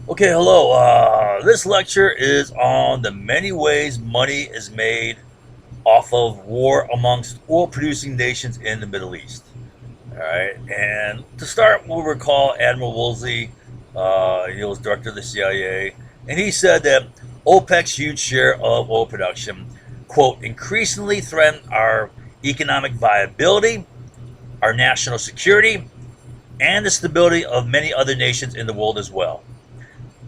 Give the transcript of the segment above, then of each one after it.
Okay, hello. This lecture is on the many ways money is made off of war amongst oil producing nations in the Middle East. All right, and to start, we'll recall Admiral Woolsey. He was director of the CIA, and he said that OPEC's huge share of oil production, quote, increasingly threaten our economic viability, our national security, and the stability of many other nations in the world as well.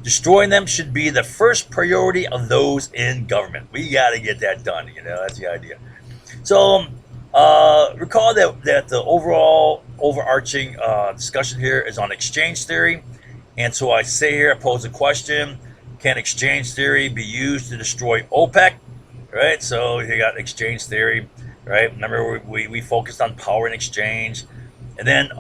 Destroying them should be the first priority of those in government. We got to get that done. That's the idea. So, recall that the overall overarching discussion here is on exchange theory. And so I say here, I pose a question: can exchange theory be used to destroy OPEC? Right. So you got exchange theory. Right. Remember, we focused on power and exchange, and then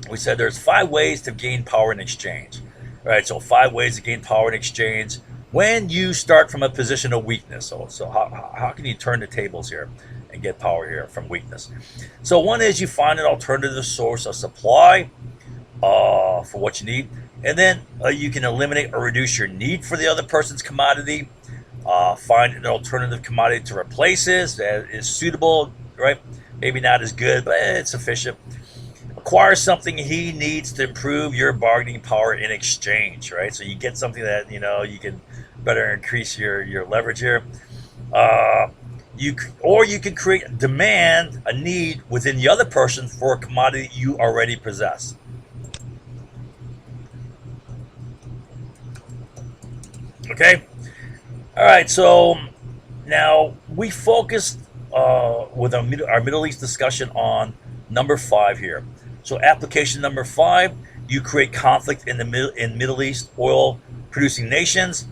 we said there's 5 ways to gain power in exchange. Right. So 5 ways to gain power in exchange when you start from a position of weakness. So how can you turn the tables here and get power here from weakness? So one is you find an alternative source of supply for what you need, and then you can eliminate or reduce your need for the other person's commodity. Find an alternative commodity to replace it that is suitable, right? Maybe not as good, but it's sufficient. Acquire something he needs to improve your bargaining power in exchange, right? So you get something that you can better increase your leverage here. Uh, you can create demand, a need within the other person for a commodity you already possess. Okay, all right. So now we focused with our Middle East discussion on number 5 here. So application number 5, you create conflict in Middle East oil producing nations,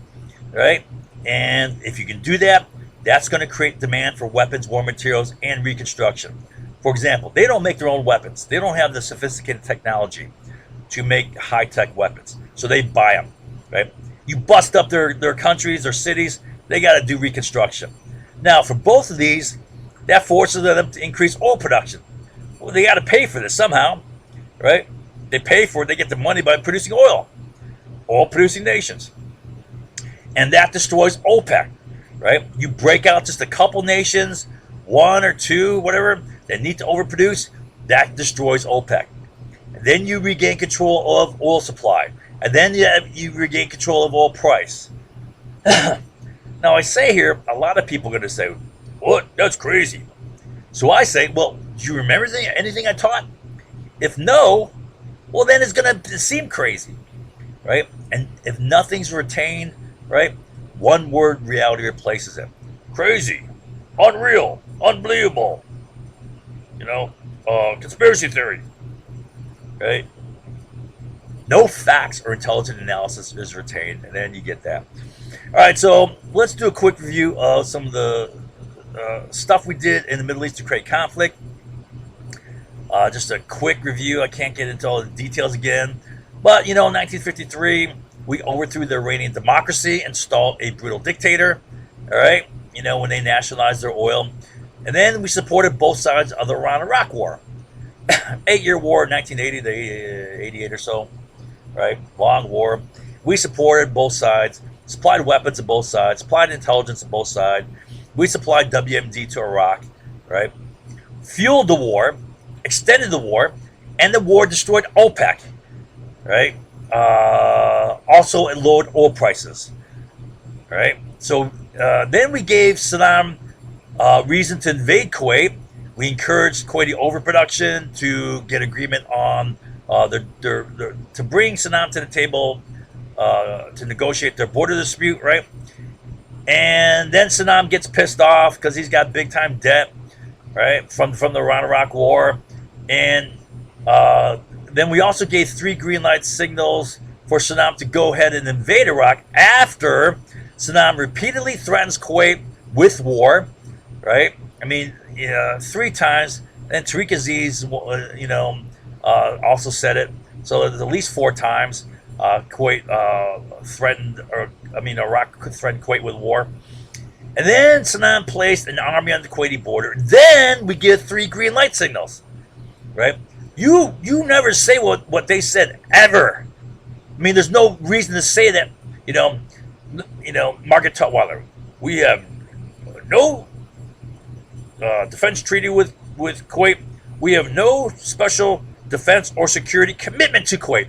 right? And if you can do that, that's going to create demand for weapons, war materials, and reconstruction. For example, they don't make their own weapons. They don't have the sophisticated technology to make high tech weapons, so they buy them, right? You bust up their countries, their cities, they got to do reconstruction. Now, for both of these, that forces them to increase oil production. Well, they got to pay for this somehow, right? They pay for it, they get the money by producing oil producing nations. And that destroys OPEC, right? You break out just a couple nations, one or two, whatever, that need to overproduce, that destroys OPEC. And then you regain control of oil supply. And then you regain control of oil price. Now, I say here, a lot of people are going to say, what? That's crazy. So I say, well, do you remember anything I taught? If no, well, then it's going to seem crazy, right? And if nothing's retained, right, one word reality replaces it. Crazy, unreal, unbelievable, conspiracy theory, right? No facts or intelligent analysis is retained, and then you get that. All right, so let's do a quick review of some of the stuff we did in the Middle East to create conflict. Just a quick review. I can't get into all the details again. But, in 1953, we overthrew the Iranian democracy, installed a brutal dictator, all right, when they nationalized their oil. And then we supported both sides of the Iran-Iraq war. 8-year war, 1980 to 88 or so, right? Long war. We supported both sides, supplied weapons to both sides, supplied intelligence to both sides. We supplied WMD to Iraq, right? Fueled the war, extended the war, and the war destroyed OPEC, right? Also, it lowered oil prices, right? So then we gave Saddam reason to invade Kuwait. We encouraged Kuwaiti overproduction to get agreement on to bring Saddam to the table to negotiate their border dispute, right? And then Saddam gets pissed off because he's got big time debt, right, from the Iran-Iraq war. And then we also gave 3 green light signals for Saddam to go ahead and invade Iraq after Saddam repeatedly threatens Kuwait with war, right? I mean, 3 times. And Tariq Aziz, also said it. So there's at least 4 times Kuwait threatened, Iraq could threaten Kuwait with war. And then Saddam placed an army on the Kuwaiti border. Then we give 3 green light signals, right? You never say what they said ever. I mean, there's no reason to say that, you know, Margaret Tutwiler, we have no defense treaty with Kuwait. We have no special defense or security commitment to Kuwait.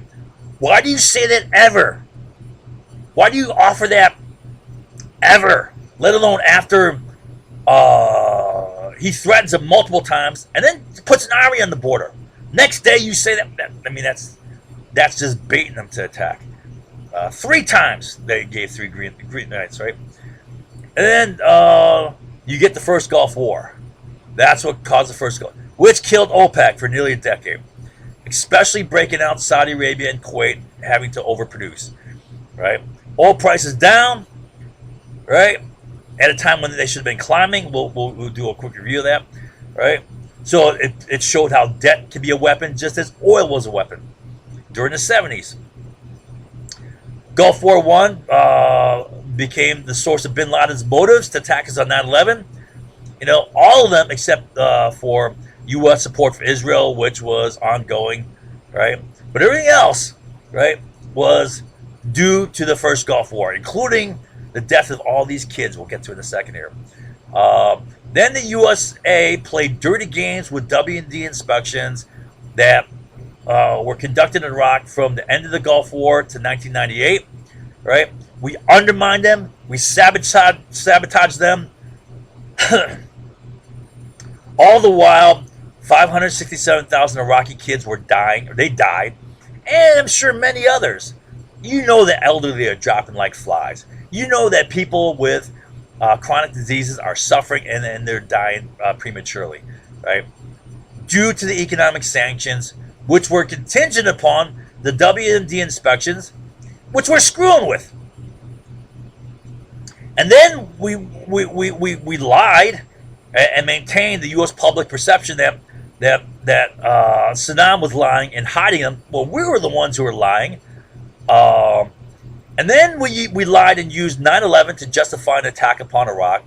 Why do you say that ever? Why do you offer that ever? Let alone after he threatens them multiple times and then puts an army on the border. Next day you say that. I mean, that's just baiting them to attack. 3 times they gave 3 green lights, right? And then you get the first Gulf War. That's what caused the first Gulf, which killed OPEC for nearly a decade, especially breaking out Saudi Arabia and Kuwait having to overproduce, right? Oil prices down, right? At a time when they should have been climbing. We'll do a quick review of that, right? So it showed how debt can be a weapon, just as oil was a weapon during the 70s. Gulf War I became the source of bin Laden's motives to attack us on 9/11. All of them except for U.S. support for Israel, which was ongoing, right? But everything else, right, was due to the first Gulf War, including the death of all these kids. We'll get to in a second here. Then the USA played dirty games with W&D inspections that were conducted in Iraq from the end of the Gulf War to 1998, right? We undermined them. We sabotaged them. All the while, 567,000 Iraqi kids were dying, or they died, and I'm sure many others. The elderly are dropping like flies. That people with chronic diseases are suffering and they're dying prematurely, right? Due to the economic sanctions, which were contingent upon the W&D inspections, which we're screwing with. And then we lied and maintained the U.S. public perception that Saddam was lying and hiding them. Well, we were the ones who were lying. And then we lied and used 9/11 to justify an attack upon Iraq,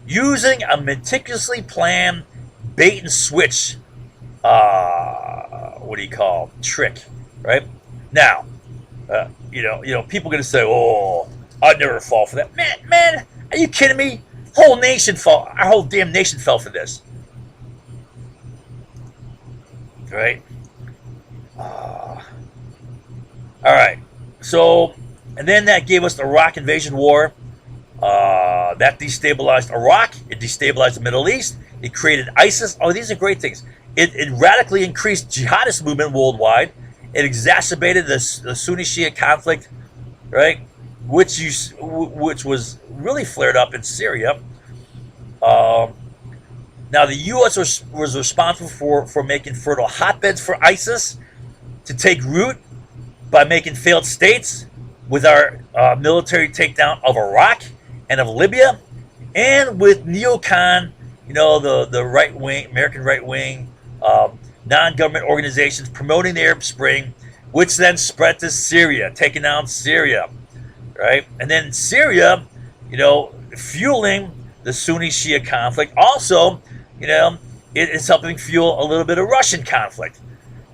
using a meticulously planned bait and switch, trick, right? Now, people are gonna say, "Oh, I'd never fall for that." Man, are you kidding me? Our whole damn nation fell for this, right? All right, so. And then that gave us the Iraq invasion war. That destabilized Iraq. It destabilized the Middle East. It created ISIS. Oh, these are great things. It radically increased jihadist movement worldwide. It exacerbated the Sunni Shia conflict, right? Which was really flared up in Syria. Now the U.S. was responsible for making fertile hotbeds for ISIS to take root by making failed states, with our military takedown of Iraq and of Libya, and with neocon, the right wing, American right wing, non-government organizations promoting the Arab Spring, which then spread to Syria, taking down Syria, right? And then Syria, fueling the Sunni Shia conflict. Also, it is helping fuel a little bit of Russian conflict,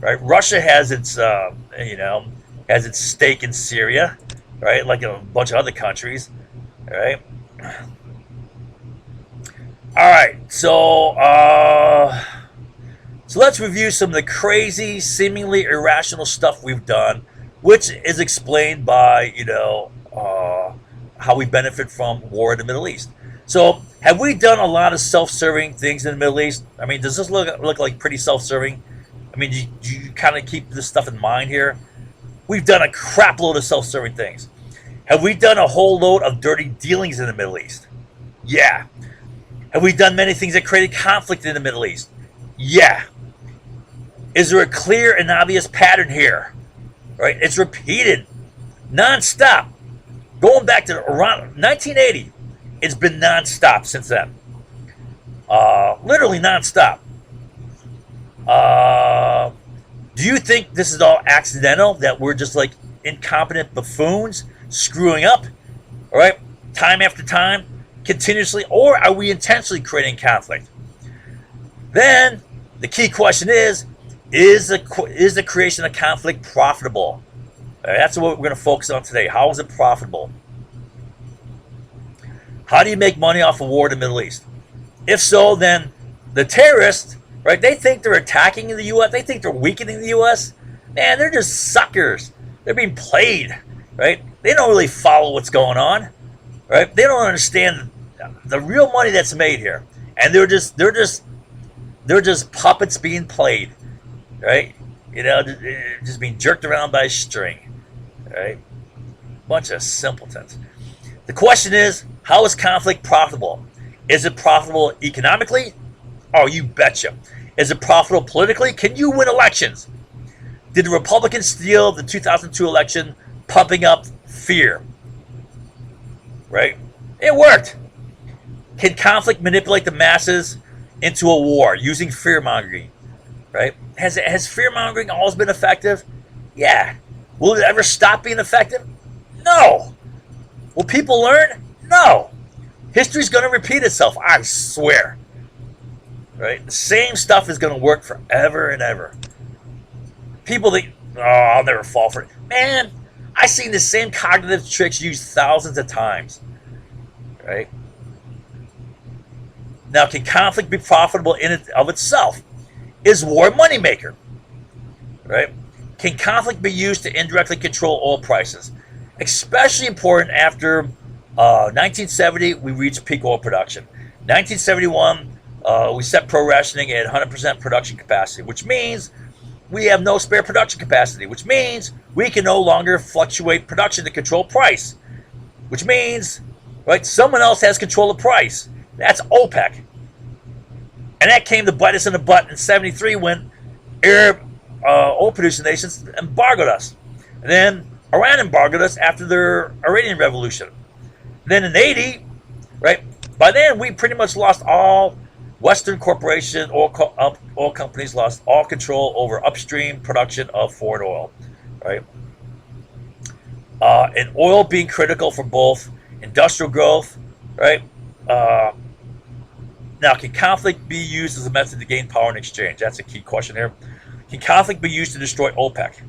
right? Russia has its, has its stake in Syria, right? Like a bunch of other countries, right? All right, so let's review some of the crazy, seemingly irrational stuff we've done, which is explained by, how we benefit from war in the Middle East. So, have we done a lot of self-serving things in the Middle East? I mean, does this look like pretty self-serving? I mean, do you kind of keep this stuff in mind here? We've done a crap load of self-serving things. Have we done a whole load of dirty dealings in the Middle East? Yeah. Have we done many things that created conflict in the Middle East? Yeah. Is there a clear and obvious pattern here? Right? It's repeated non-stop. Going back to around 1980, it's been non-stop since then. Literally non-stop. Do you think this is all accidental, that we're just like incompetent buffoons screwing up, all right, time after time, continuously, or are we intentionally creating conflict? Then the key question is the creation of conflict profitable? That's what we're going to focus on today. How is it profitable? How do you make money off a war in the Middle East? If so, then the terrorists, right, they think they're attacking the U.S., they think they're weakening the U.S. Man, they're just suckers. They're being played, right? They don't really follow what's going on, right? They don't understand the real money that's made here. And they're just puppets being played, right? You know, just being jerked around by a string, right? Bunch of simpletons. The question is, how is conflict profitable? Is it profitable economically? Oh, you betcha. Is it profitable politically? Can you win elections? Did the Republicans steal the 2002 election, pumping up fear? Right? It worked. Can conflict manipulate the masses into a war using fear-mongering? Right? Has fear-mongering always been effective? Yeah. Will it ever stop being effective? No. Will people learn? No. History's going to repeat itself, I swear. Right? The same stuff is going to work forever and ever. People think, oh, I'll never fall for it. Man, I've seen the same cognitive tricks used thousands of times. Right? Now, can conflict be profitable in and of itself? Is war a moneymaker? Right? Can conflict be used to indirectly control oil prices? Especially important after 1970, we reached peak oil production. 1971, we set pro-rationing at 100% production capacity, which means we have no spare production capacity, which means we can no longer fluctuate production to control price, which means, right, someone else has control of price. That's OPEC. And that came to bite us in the butt in 73 when Arab oil-producing nations embargoed us. And then Iran embargoed us after their Iranian Revolution. Then in 80, right, by then we pretty much lost all Western corporation, oil companies lost all control over upstream production of foreign oil, right? And oil being critical for both industrial growth, right? Now, can conflict be used as a method to gain power in exchange? That's a key question here. Can conflict be used to destroy OPEC?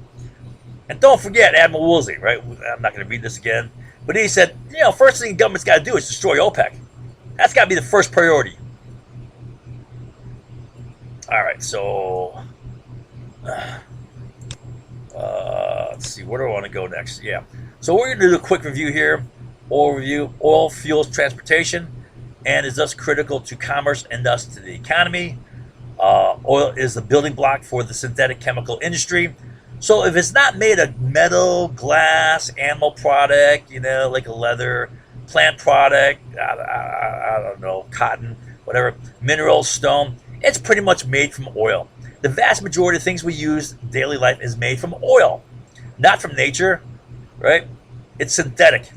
And don't forget Admiral Woolsey, right? I'm not going to read this again. But he said, you know, first thing the government's got to do is destroy OPEC. That's got to be the first priority. All right, so let's see, where do I want to go next? Yeah, so we're going to do a quick review here. Oil review. Oil fuels transportation and is thus critical to commerce and thus to the economy. Oil is the building block for the synthetic chemical industry. So if it's not made of metal, glass, animal product, you know, like a leather, plant product, I don't know, cotton, whatever, mineral, stone, it's pretty much made from oil. The vast majority of things we use in daily life is made from oil, not from nature, right? It's synthetic.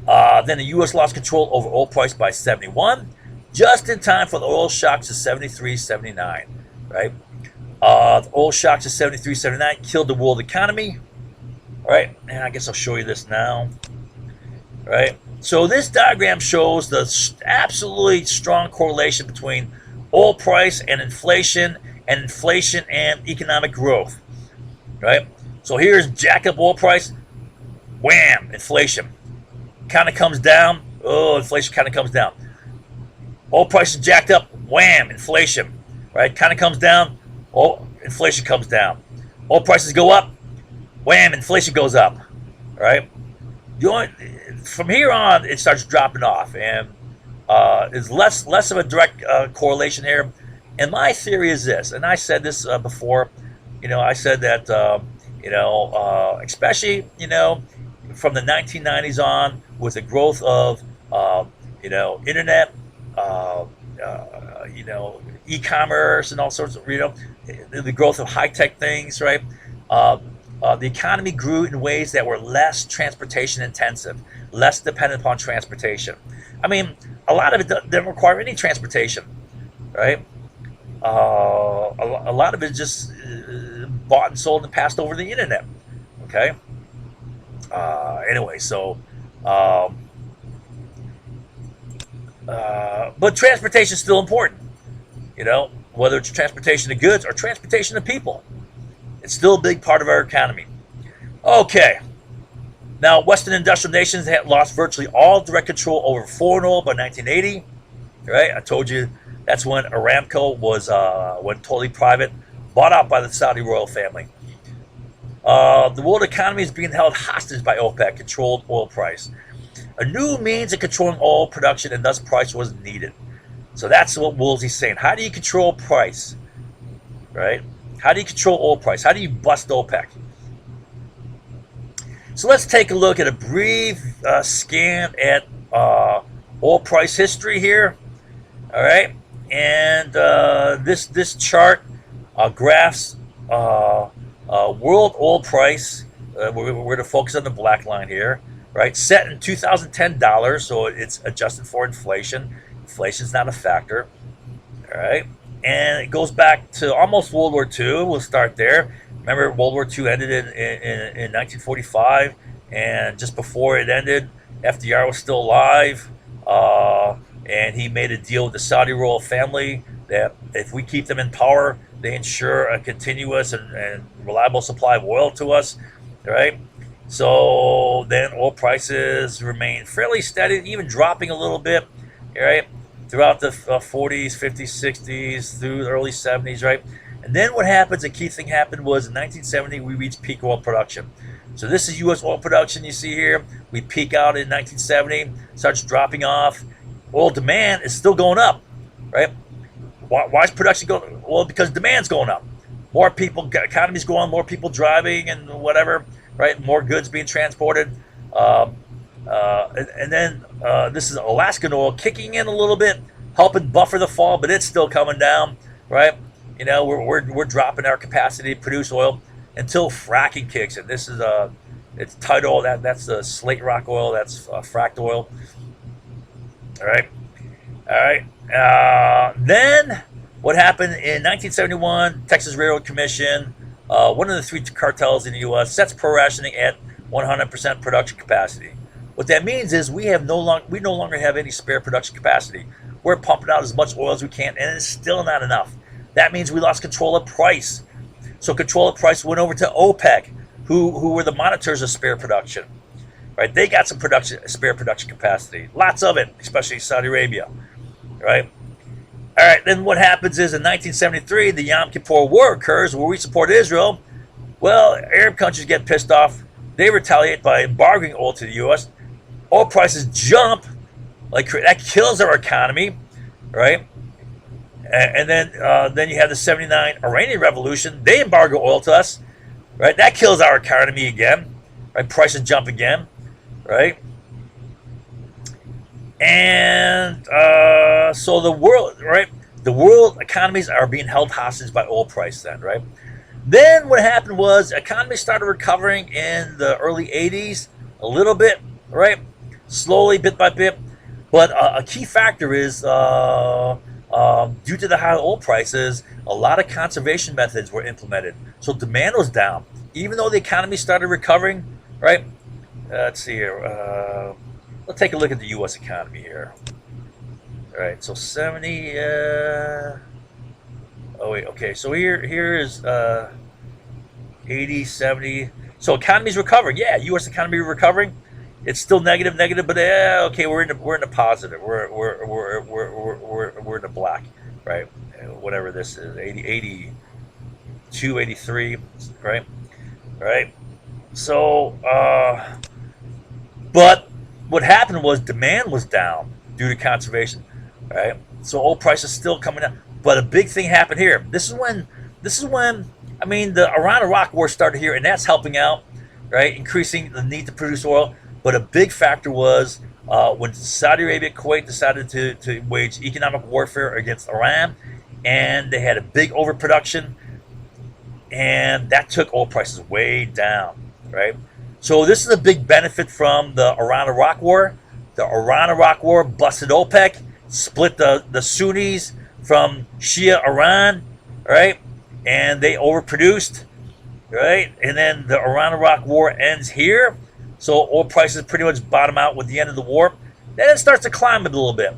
Then the U.S. lost control over oil price by 71, just in time for the oil shocks of 73, 79, right? The oil shocks of 73, 79 killed the world economy, right? And I guess I'll show you this now, right? So this diagram shows the absolutely strong correlation between oil price and inflation and economic growth, right? So here's jack up oil price, wham, inflation. Kind of comes down, oh, inflation kind of comes down. Oil price is jacked up, wham, inflation, right? Kind of comes down, oh, inflation comes down. Oil prices go up, wham, inflation goes up, right? From here on, it starts dropping off, and there's less of a direct correlation here. And my theory is this, and I said this before, you know, I said that, especially, you know, from the 1990s on, with the growth of, internet, e-commerce and all sorts of, the growth of high-tech things, right? The economy grew in ways that were less transportation intensive, less dependent upon transportation. I mean, a lot of it didn't require any transportation, right? A lot of it just bought and sold and passed over the internet, okay? Anyway, so, but transportation is still important, you know, whether it's transportation of goods or transportation of people. It's still a big part of our economy. Okay, now Western industrial nations had lost virtually all direct control over foreign oil by 1980. Right, I told you that's when Aramco went totally private, bought out by the Saudi royal family. The world economy is being held hostage by OPEC controlled oil price. A new means of controlling oil production and thus price was needed. So that's what Woolsey's saying. How do you control price? Right? How do you control oil price? How do you bust OPEC? So let's take a look at a brief scan at oil price history here. All right, and this chart graphs world oil price. We're going to focus on the black line here, right? Set in 2010 dollars, so it's adjusted for inflation. Inflation's not a factor, all right? And it goes back to almost World War II. We'll start there. Remember, World War II ended in 1945, and just before it ended, FDR was still alive, and he made a deal with the Saudi royal family that if we keep them in power, they ensure a continuous and reliable supply of oil to us, right? So then oil prices remain fairly steady, even dropping a little bit, right? Throughout the 40s, 50s, 60s, through the early 70s, right? And then what happens, a key thing happened was in 1970, we reached peak oil production. So this is U.S. oil production you see here. We peak out in 1970, starts dropping off. Oil demand is still going up, right? Why is production going? Well, because demand's going up. More people, economy's going, more people driving and whatever, right? More goods being transported. And then this is Alaskan oil kicking in a little bit, helping buffer the fall, but it's still coming down, right? You know, we're dropping our capacity to produce oil until fracking kicks in. This is it's tight oil. That's the slate rock oil. That's fracked oil. All right. Then what happened in 1971? Texas Railroad Commission, one of the three cartels in the U.S., sets pro rationing at 100% production capacity. What that means is we no longer have any spare production capacity. We're pumping out as much oil as we can, and it's still not enough. That means we lost control of price. So control of price went over to OPEC, who were the monitors of spare production. Right? They got some spare production capacity, lots of it, especially Saudi Arabia. Right? All right. Then what happens is in 1973, the Yom Kippur War occurs, where we support Israel. Well, Arab countries get pissed off. They retaliate by embargoing oil to the U.S. Oil prices jump, like that kills our economy, right? And then you have the '79 Iranian Revolution. They embargo oil to us, right? That kills our economy again, right? Prices jump again, right? And so the world economies are being held hostage by oil price then, right? Then what happened was economy started recovering in the early 80s a little bit, right? Slowly, bit by bit. But a key factor is due to the high oil prices, a lot of conservation methods were implemented. So demand was down. Even though the economy started recovering, right? Let's see here. Let's take a look at the U.S. economy here. All right, so 70... oh, wait, okay. So here is 80, 70. So economy's recovering. Yeah, U.S. economy recovering. It's still negative, but okay, we're in the positive. We're in the black, right? Whatever this is, 82, 83, right? Right. So, but what happened was demand was down due to conservation, right? So oil prices still coming down. But a big thing happened here. This is when I mean the Iran-Iraq war started here, and that's helping out, right? Increasing the need to produce oil. But a big factor was when Saudi Arabia, Kuwait decided to wage economic warfare against Iran, and they had a big overproduction, and that took oil prices way down, right? So this is a big benefit from the Iran-Iraq war. The Iran-Iraq war busted OPEC, split the Sunnis from Shia Iran, right? And they overproduced, right? And then the Iran-Iraq war ends here. So oil prices pretty much bottom out with the end of the war. Then it starts to climb a little bit.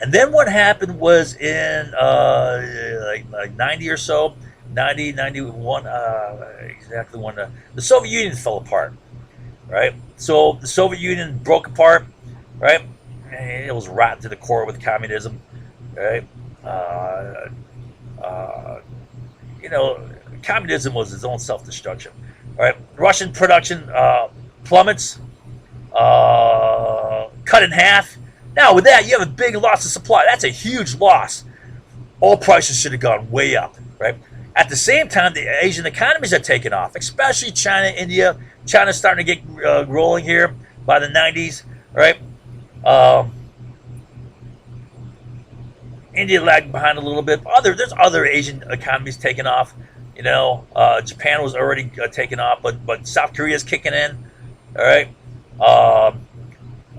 And then what happened was in like 90 or so, 90, 91, exactly when the Soviet Union fell apart, right? So the Soviet Union broke apart, right? And it was rotten to the core with communism, right? Uh, uh, you know, communism was its own self-destruction, right? Russian production plummets, cut in half. Now with that, you have a big loss of supply. That's a huge loss. Oil prices should have gone way up, right? At the same time, the Asian economies are taking off, especially China, India. China's starting to get rolling here by the 90s, right? Um, India lagged behind a little bit. There's other Asian economies taking off. Japan was already taking off, but South Korea's kicking in. All right,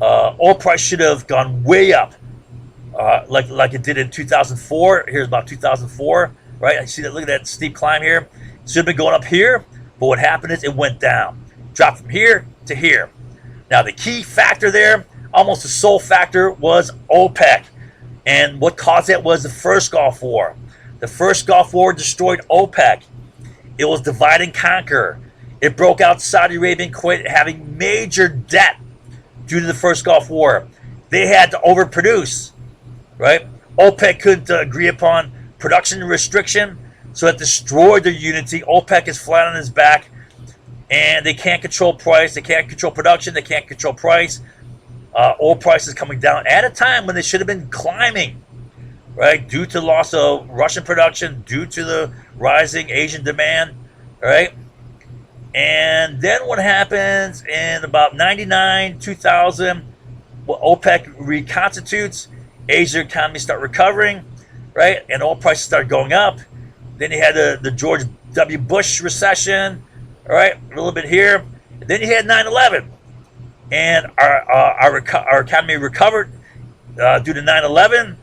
oil price should have gone way up, like it did in 2004. Here's about 2004, right? I see that. Look at that steep climb here. It should have been going up here, but what happened is it went down, dropped from here to here. Now the key factor there, almost the sole factor, was OPEC. And what caused that was the first Gulf War. The first Gulf War destroyed OPEC. It was divide and conquer. It broke out Saudi Arabia and Kuwait having major debt due to the first Gulf War. They had to overproduce, right? OPEC couldn't agree upon production restriction, so it destroyed their unity. OPEC is flat on its back, and they can't control price. They can't control production. They can't control price. Oil prices coming down at a time when they should have been climbing, right? Due to loss of Russian production, due to the rising Asian demand, right? And then what happens in about 99, 2000, OPEC reconstitutes, Asian economies start recovering, right? And oil prices start going up. Then you had the George W. Bush recession, all right? A little bit here. And then you had 9/11. And our economy recovered due to 9/11.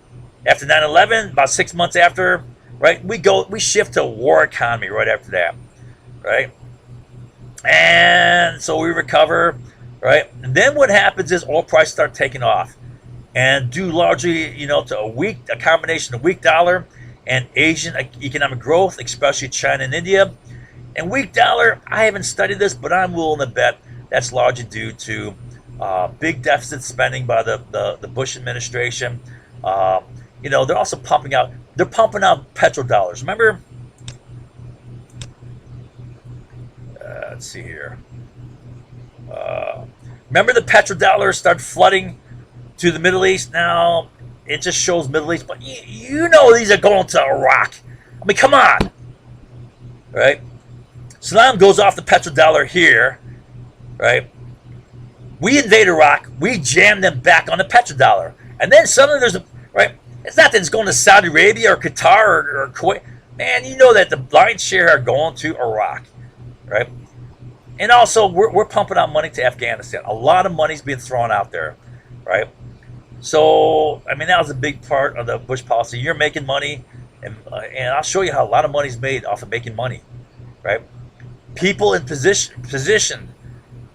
After 9/11, about 6 months after, right, we shift to a war economy right after that, right? And so we recover, right? And then what happens is oil prices start taking off, and due largely, to a combination of weak dollar and Asian economic growth, especially China and India. And weak dollar, I haven't studied this, but I'm willing to bet that's largely due to big deficit spending by the Bush administration. They're also pumping out petrodollars. Remember? Let's see here. Remember the petrodollars start flooding to the Middle East? Now, it just shows Middle East, but these are going to Iraq. I mean, come on. Right? Saddam goes off the petrodollar here, right? We invade Iraq, we jam them back on the petrodollar. And then suddenly right? It's not that it's going to Saudi Arabia or Qatar or Kuwait. Man, you know that the lion's share are going to Iraq, right? And also, we're pumping out money to Afghanistan. A lot of money's being thrown out there, right? So, I mean, that was a big part of the Bush policy. You're making money, and I'll show you how a lot of money's made off of making money, right? People in position,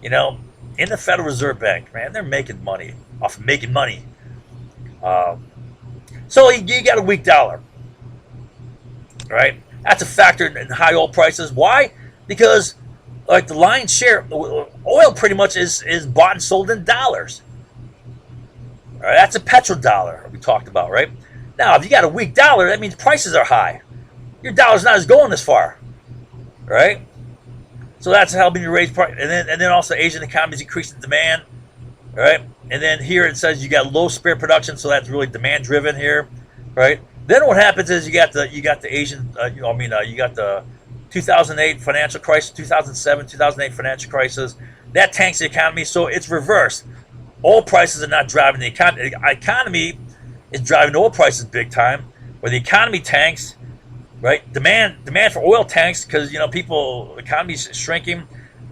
in the Federal Reserve Bank, man, they're making money off of making money. So you got a weak dollar, right? That's a factor in high oil prices. Why? Because like the lion's share, oil pretty much is bought and sold in dollars. All right, that's a petrodollar we talked about, right? Now, if you got a weak dollar, that means prices are high. Your dollar's not as going as far, right? So that's helping you raise price, and then also Asian economies increasing demand, right? And then here it says you got low spare production, so that's really demand driven here, right? Then what happens is you got the Asian, you got the 2008 financial crisis, 2007, 2008 financial crisis. That tanks the economy, so it's reversed. Oil prices are not driving the economy. The economy is driving oil prices big time. Where the economy tanks, right? Demand for oil tanks because economy's shrinking.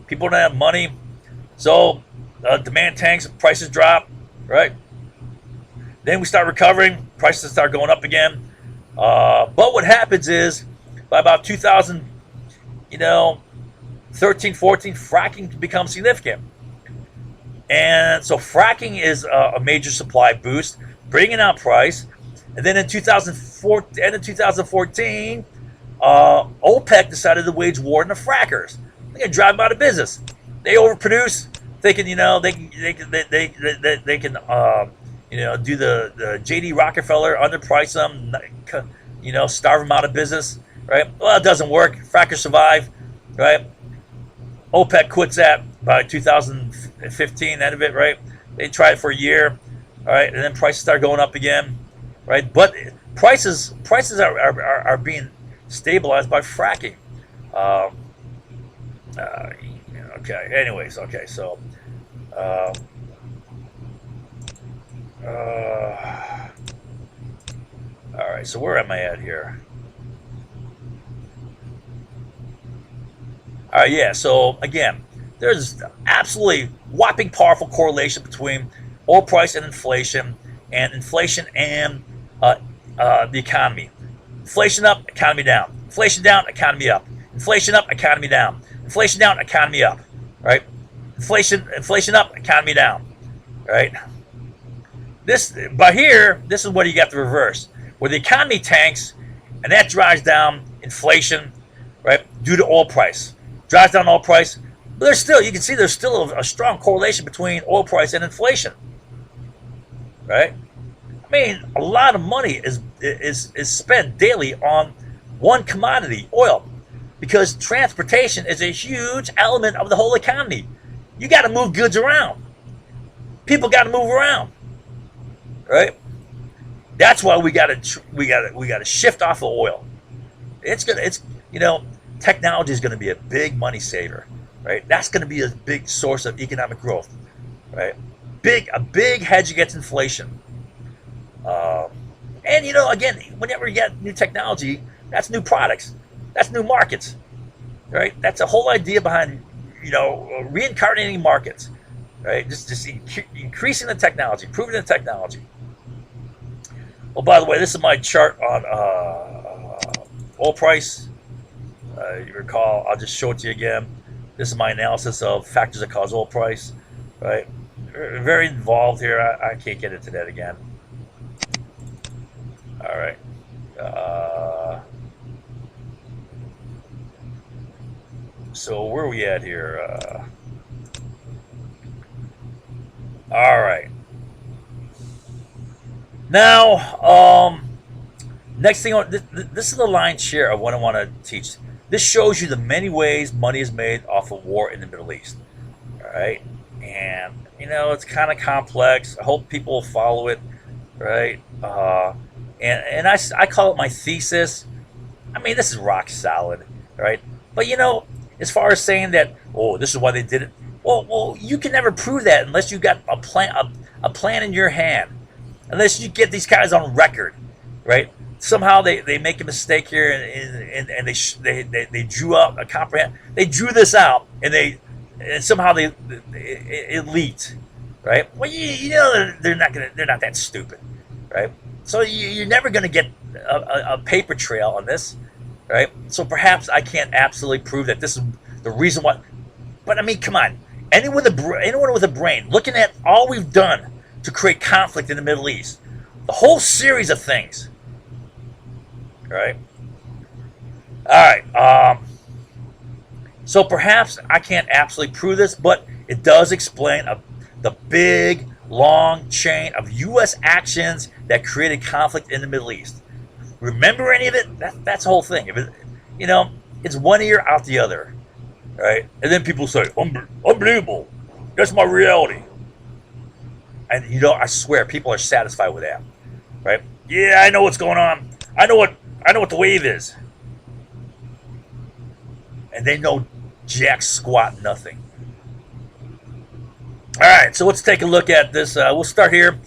People don't have money, so demand tanks, prices drop, right? Then we start recovering, prices start going up again. But what happens is by about 2013, 14, fracking becomes significant. And so fracking is a major supply boost, bringing out price. And then in 2014, OPEC decided to wage war on the frackers. They're gonna drive them out of business. They overproduce, thinking they can do the JD Rockefeller, underprice them, starve them out of business, right? Well, it doesn't work. Frackers survive, right? OPEC quits that by 2015, end of it, right? They tried it for a year, all right, and then prices start going up again, right? But prices are being stabilized by fracking. Okay. Anyways, okay. So, all right. So where am I at here? All right. Yeah. So again, there's absolutely whopping powerful correlation between oil price and inflation and the economy. Inflation up, economy down. Inflation down, economy up. Inflation up, economy down. Inflation down, economy up. Right? Inflation up, economy down. Right? This is what you got to reverse. Where the economy tanks, and that drives down inflation, right? Due to oil price. Drives down oil price. But you can see there's still a strong correlation between oil price and inflation. Right? I mean, a lot of money is spent daily on one commodity, oil, because transportation is a huge element of the whole economy. You got to move goods around. People got to move around, right? That's why we got to shift off of oil. Technology is going to be a big money saver, right? That's going to be a big source of economic growth, right? A big hedge against inflation. And again, whenever you get new technology, that's new products, that's new markets, right? That's the whole idea behind reincarnating markets, right? Just increasing the technology, improving the technology. Oh, by the way, this is my chart on oil price. You recall, I'll just show it to you again. This is my analysis of factors that cause oil price, right? Very involved here. I can't get into that again. All right. So where are we at here? All right. Now, next thing, this is the lion's share of what I want to teach. This shows you the many ways money is made off of war in the Middle East. All right. And, it's kind of complex. I hope people will follow it, right? And I call it my thesis. I mean, this is rock solid, right? But, as far as saying that, this is why they did it. Well, you can never prove that unless you got a plan in your hand. Unless you get these guys on record, right? Somehow they make a mistake here and they drew up a comprehend. They drew this out and somehow it leaked, right? Well, they're not that stupid, right? So you're never going to get a paper trail on this, right? So perhaps I can't absolutely prove that this is the reason why. But I mean, come on, anyone with a brain looking at all we've done to create conflict in the Middle East, the whole series of things, right? All right. So perhaps I can't absolutely prove this, but it does explain the big, long chain of U.S. actions that created conflict in the Middle East. Remember any of it? That's the whole thing. It's one ear out the other, right? And then people say, unbelievable. That's my reality. And I swear people are satisfied with that, right? Yeah, I know what's going on. I know what the wave is. And they know jack squat nothing. All right, so let's take a look at this. We'll start here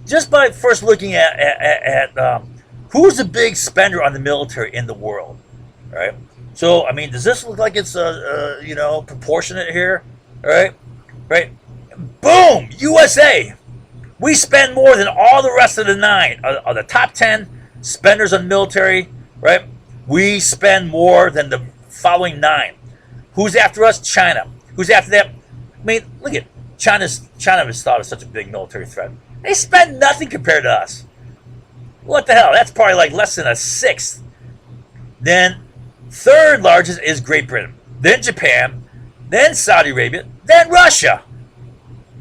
just by first looking at who's the big spender on the military in the world, right? So, I mean, does this look like it's proportionate here, right? Right? Boom, USA. We spend more than all the rest of the 9 of the top 10 spenders on military, right? We spend more than the following 9. Who's after us? China. Who's after that? I mean, look at China is thought of such a big military threat. They spend nothing compared to us. What the hell? That's probably like less than a sixth. Then Third largest is Great Britain, then Japan, then Saudi Arabia, then Russia.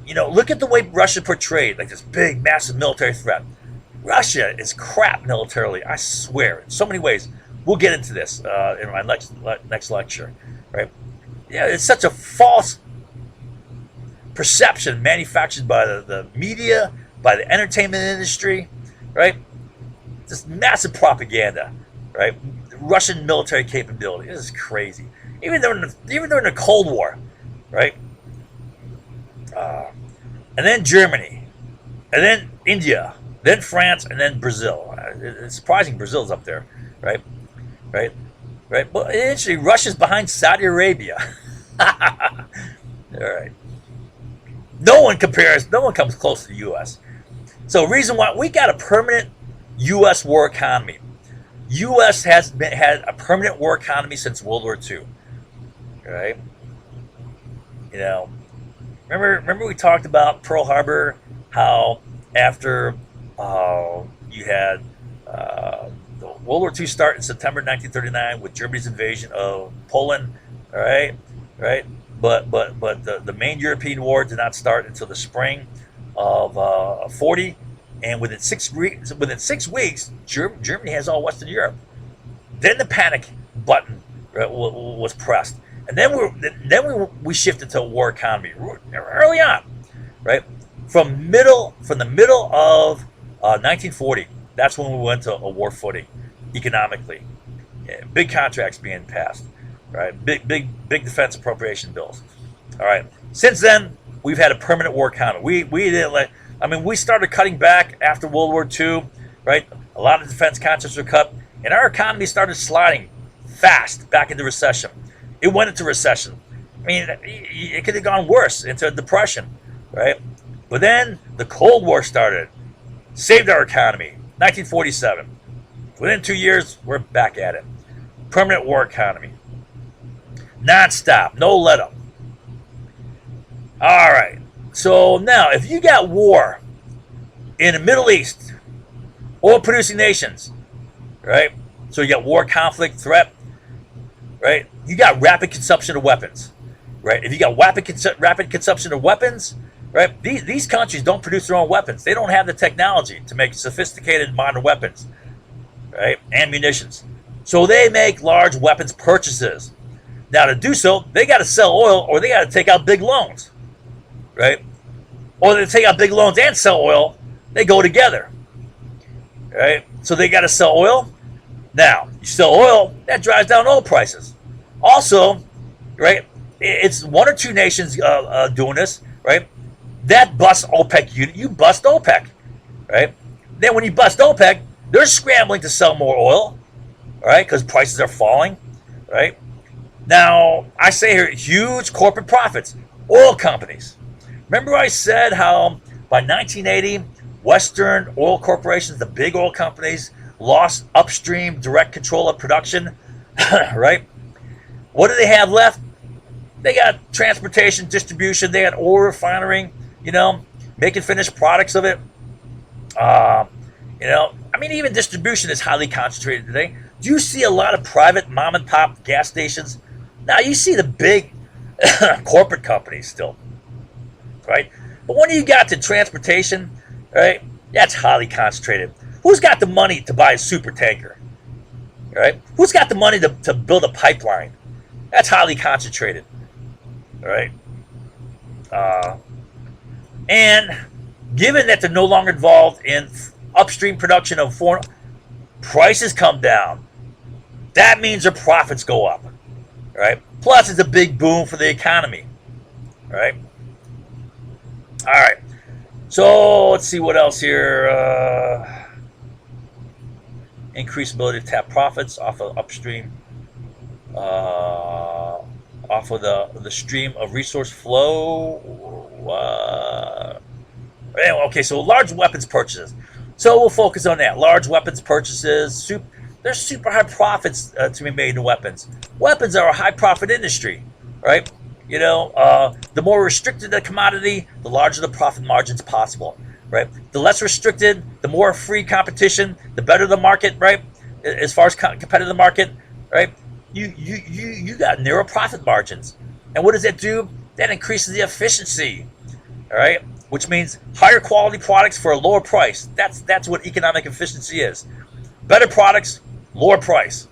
Look at the way Russia portrayed, like this big, massive military threat. Russia is crap militarily, I swear, in so many ways. We'll get into this in my next lecture, right? Yeah, it's such a false perception manufactured by the media, by the entertainment industry, right? This massive propaganda, right? Russian military capability. This is crazy. Even during the Cold War, right? And then Germany, and then India, then France, and then Brazil. It's surprising Brazil's up there, right? Right? But actually, Russia's behind Saudi Arabia. All right. No one comes close to the U.S. So reason why we got a permanent U.S. war economy. U.S. has had a permanent war economy since World War II. Right? Remember we talked about Pearl Harbor, how after you had World War II start in September 1939 with Germany's invasion of Poland, all right, but the main European war did not start until the spring of 40, and within 6 weeks, Germany has all Western Europe. Then the panic button, right, was pressed, and then we shifted to a war economy early on, right, from the middle of 1940. That's when we went to a war footing economically. Yeah, big contracts being passed, right? Big defense appropriation bills. All right. Since then, we've had a permanent war economy. We started cutting back after World War II, right? A lot of defense contracts were cut, and our economy started sliding fast back into recession. It went into recession. It could have gone worse, into a depression, right? But then the Cold War started, saved our economy. 1947. Within 2 years, we're back at it. Permanent war economy. Non-stop. No let up. All right. So now, if you got war in the Middle East, oil-producing nations, right? So you got war, conflict, threat, right? You got rapid consumption of weapons, right? If you got rapid consumption of weapons, right? These countries don't produce their own weapons. They don't have the technology to make sophisticated modern weapons, right? And munitions. So they make large weapons purchases. Now to do so, they got to sell oil, or they got to take out big loans, right? Or they take out big loans and sell oil. They go together, right? So they got to sell oil. Now you sell oil, that drives down oil prices. Also, right? It's one or two nations doing this, right? That busts OPEC unit. You bust OPEC, right? Then when you bust OPEC, they're scrambling to sell more oil, right? Because prices are falling, right? Now, I say here, huge corporate profits. Oil companies. Remember I said how by 1980, Western oil corporations, the big oil companies, lost upstream direct control of production, right? What do they have left? They got transportation, distribution. They got oil refinery, making finished products of it. Even distribution is highly concentrated today. Do you see a lot of private mom and pop gas stations? Now you see the big corporate companies still, right? But when you got to transportation, right, that's highly concentrated. Who's got the money to buy a super tanker, right? Who's got the money to build a pipeline? That's highly concentrated, right? And given that they're no longer involved in upstream production of foreign, prices come down. That means their profits go up, right? Plus, it's a big boom for the economy, right? All right. So let's see what else here. Increased ability to tap profits off of upstream, off of the stream of resource flow. Okay, so large weapons purchases. So we'll focus on that. Large weapons purchases. There's super high profits to be made in weapons. Weapons are a high profit industry, right? The more restricted the commodity, the larger the profit margins possible, right? The less restricted, the more free competition, the better the market, right? As far as competitive market, right? you got narrow profit margins. And what does that do? That increases the efficiency. All right, which means higher quality products for a lower price. That's what economic efficiency is. Better products, lower price.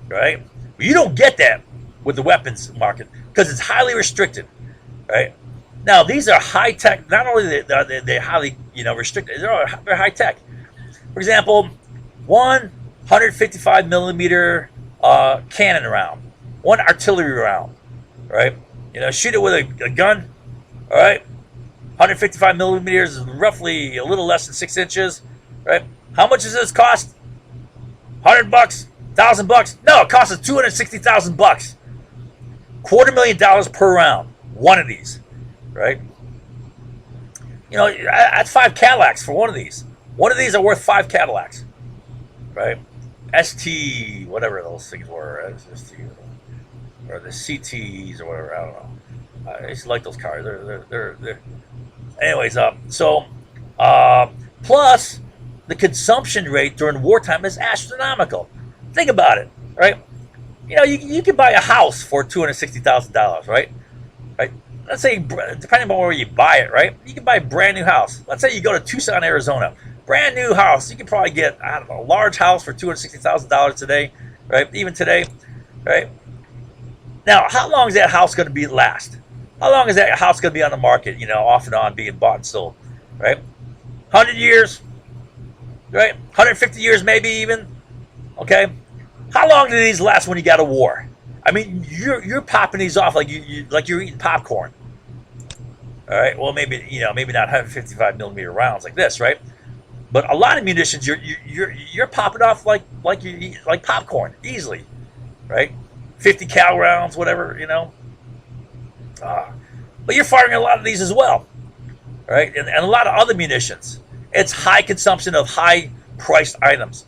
Right? You don't get that with the weapons market because it's highly restricted. Right? Now these are high tech. Not only are they highly restricted, they're high tech. For example, 155 millimeter cannon round, one artillery round. Right? Shoot it with a gun. All right. 155 millimeters is roughly a little less than 6 inches, right? How much does this cost? $100, $1,000? No, it costs us $260,000. $250,000 per round. One of these, right? That's 5 Cadillacs for one of these. One of these are worth 5 Cadillacs, right? ST, whatever those things were, ST, or the CTs or whatever. I don't know. I used to like those cars. They're anyways, plus the consumption rate during wartime is astronomical. Think about it, right? You can buy a house for $260,000, right? Right? Let's say, depending on where you buy it, right? You can buy a brand new house. Let's say you go to Tucson, Arizona, brand new house. You can probably get, I don't know, a large house for $260,000 today, right? Even today, right? Now, how long is that house going to last? How long is that house going to be on the market, off and on, being bought and sold, right? 100 years, right? 150 years maybe even, okay? How long do these last when you got a war? I mean, you're popping these off like you're eating popcorn, all right? Well, maybe not 155 millimeter rounds like this, right? But a lot of munitions, you're popping off like you eat like popcorn easily, right? 50 cal rounds, whatever, but you're firing a lot of these as well, right? And a lot of other munitions. It's high consumption of high-priced items.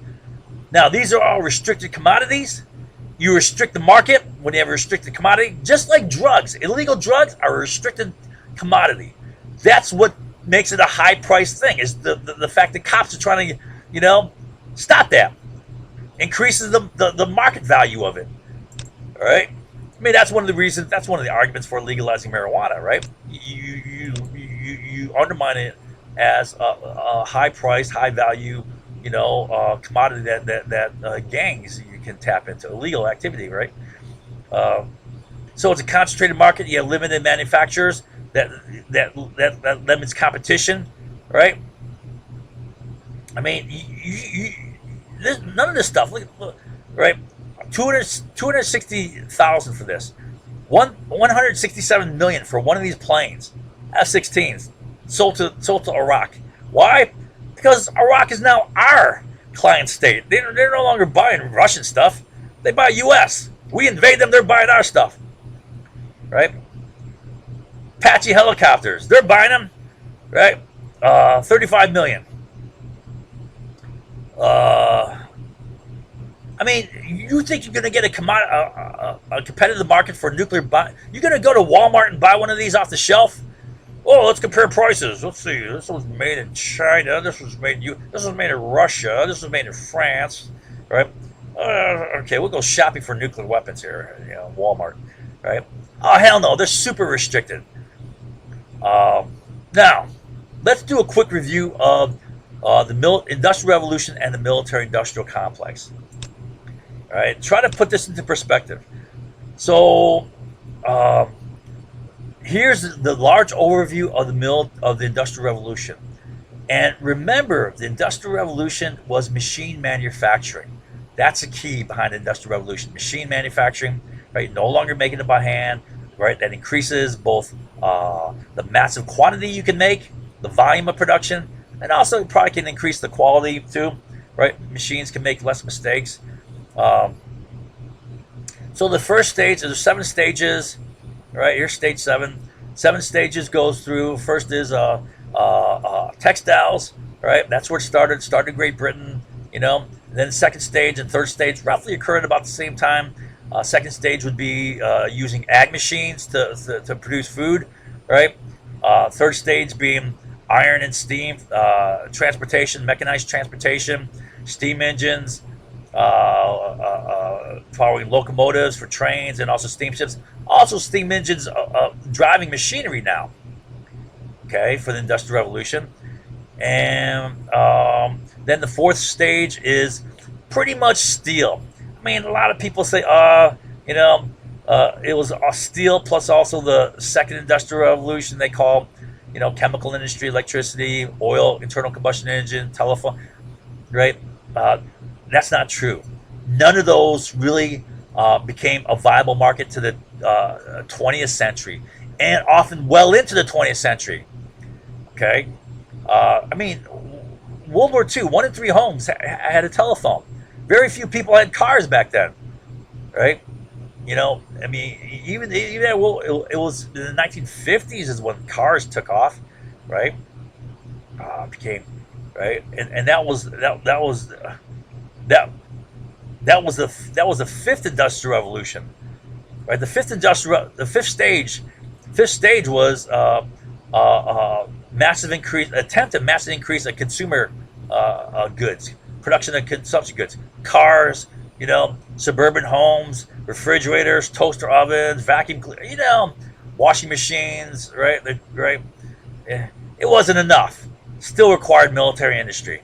Now, these are all restricted commodities. You restrict the market when you have a restricted commodity, just like drugs. Illegal drugs are a restricted commodity. That's what makes it a high-priced thing, is the fact that cops are trying to, stop that. Increases the market value of it, all right? I mean, that's one of the reasons. That's one of the arguments for legalizing marijuana, right? You undermine it as a high-priced, high-value, commodity that gangs you can tap into, illegal activity, right? So it's a concentrated market. You have limited manufacturers. That limits competition, right? I mean, none of this stuff. Look, right? 260,000 for this. 167 million for one of these planes, F-16s, sold to Iraq. Why? Because Iraq is now our client state. They're no longer buying Russian stuff. They buy U.S. We invade them. They're buying our stuff, right? Apache helicopters. They're buying them, right? 35 million. I mean, you think you're going to get a competitive market for nuclear buy? You're going to go to Walmart and buy one of these off the shelf? Oh, let's compare prices. Let's see. This was made in China. This was made in Russia. This was made in France, right? Okay, we'll go shopping for nuclear weapons here. Walmart, right? Oh, hell no. They're super restricted. Now, let's do a quick review of the Industrial Revolution and the military-industrial complex. All right, try to put this into perspective. So, here's the large overview of the Industrial Revolution. And remember, the Industrial Revolution was machine manufacturing. That's the key behind the Industrial Revolution. Machine manufacturing, right? No longer making it by hand, right? That increases both the massive quantity you can make, the volume of production, and also probably can increase the quality too, right? Machines can make less mistakes. So the first stage, there's 7 stages, right? Here's stage 7. 7 stages goes through. First is textiles, right? That's where it started. Started in Great Britain, And then the second stage and third stage roughly occurred at about the same time. Second stage would be using ag machines to produce food, right? Third stage being iron and steam transportation, mechanized transportation, steam engines, powering locomotives for trains and also steamships, also steam engines, driving machinery now. Okay, for the Industrial Revolution, and then the fourth stage is pretty much steel. I mean, a lot of people say, you know, it was steel plus also the second industrial revolution. They call, chemical industry, electricity, oil, internal combustion engine, telephone. Right? Uh, that's not true. None of those really became a viable market to the 20th century, and often well into the 20th century. Okay, I mean, World War II, 1 in 3 homes had a telephone. Very few people had cars back then, right? I mean, even it was in the 1950s is when cars took off, right? Became right, and that that was the fifth industrial revolution, right? The fifth stage was massive increase, attempt at massive increase of consumer goods, production of consumption goods, cars, suburban homes, refrigerators, toaster ovens, vacuum, washing machines, right? Right. It wasn't enough. Still required military industry.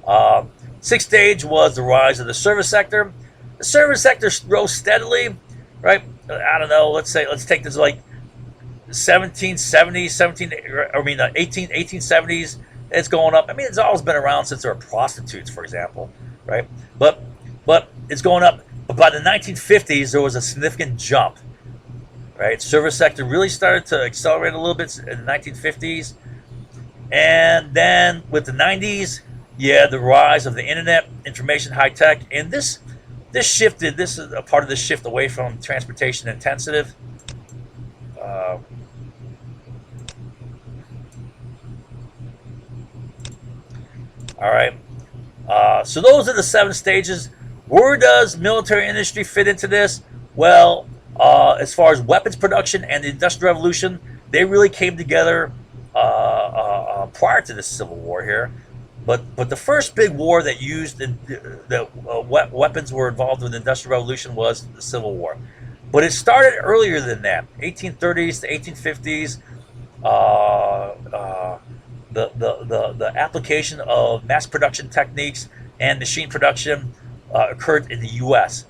Uh, Sixth stage was the rise of the service sector. The service sector rose steadily, right? I don't know. Let's take this like 1770s, 17, I mean, 1870s. It's going up. I mean, it's always been around since there were prostitutes, for example, right? But but it's going up. But by the 1950s, there was a significant jump, right? Service sector really started to accelerate a little bit in the 1950s, and then with the 90s, yeah, the rise of the internet, information, high tech, and this shifted. This is a part of the shift away from transportation intensive. Uh, all right. So those are the 7 stages. Where does military industry fit into this? Well, as far as weapons production and the Industrial Revolution, they really came together prior to the Civil War here. But the first big war that used weapons were involved in the Industrial Revolution was the Civil War. But it started earlier than that, 1830s to 1850s. Uh, uh, the application of mass production techniques and machine production occurred in the U.S.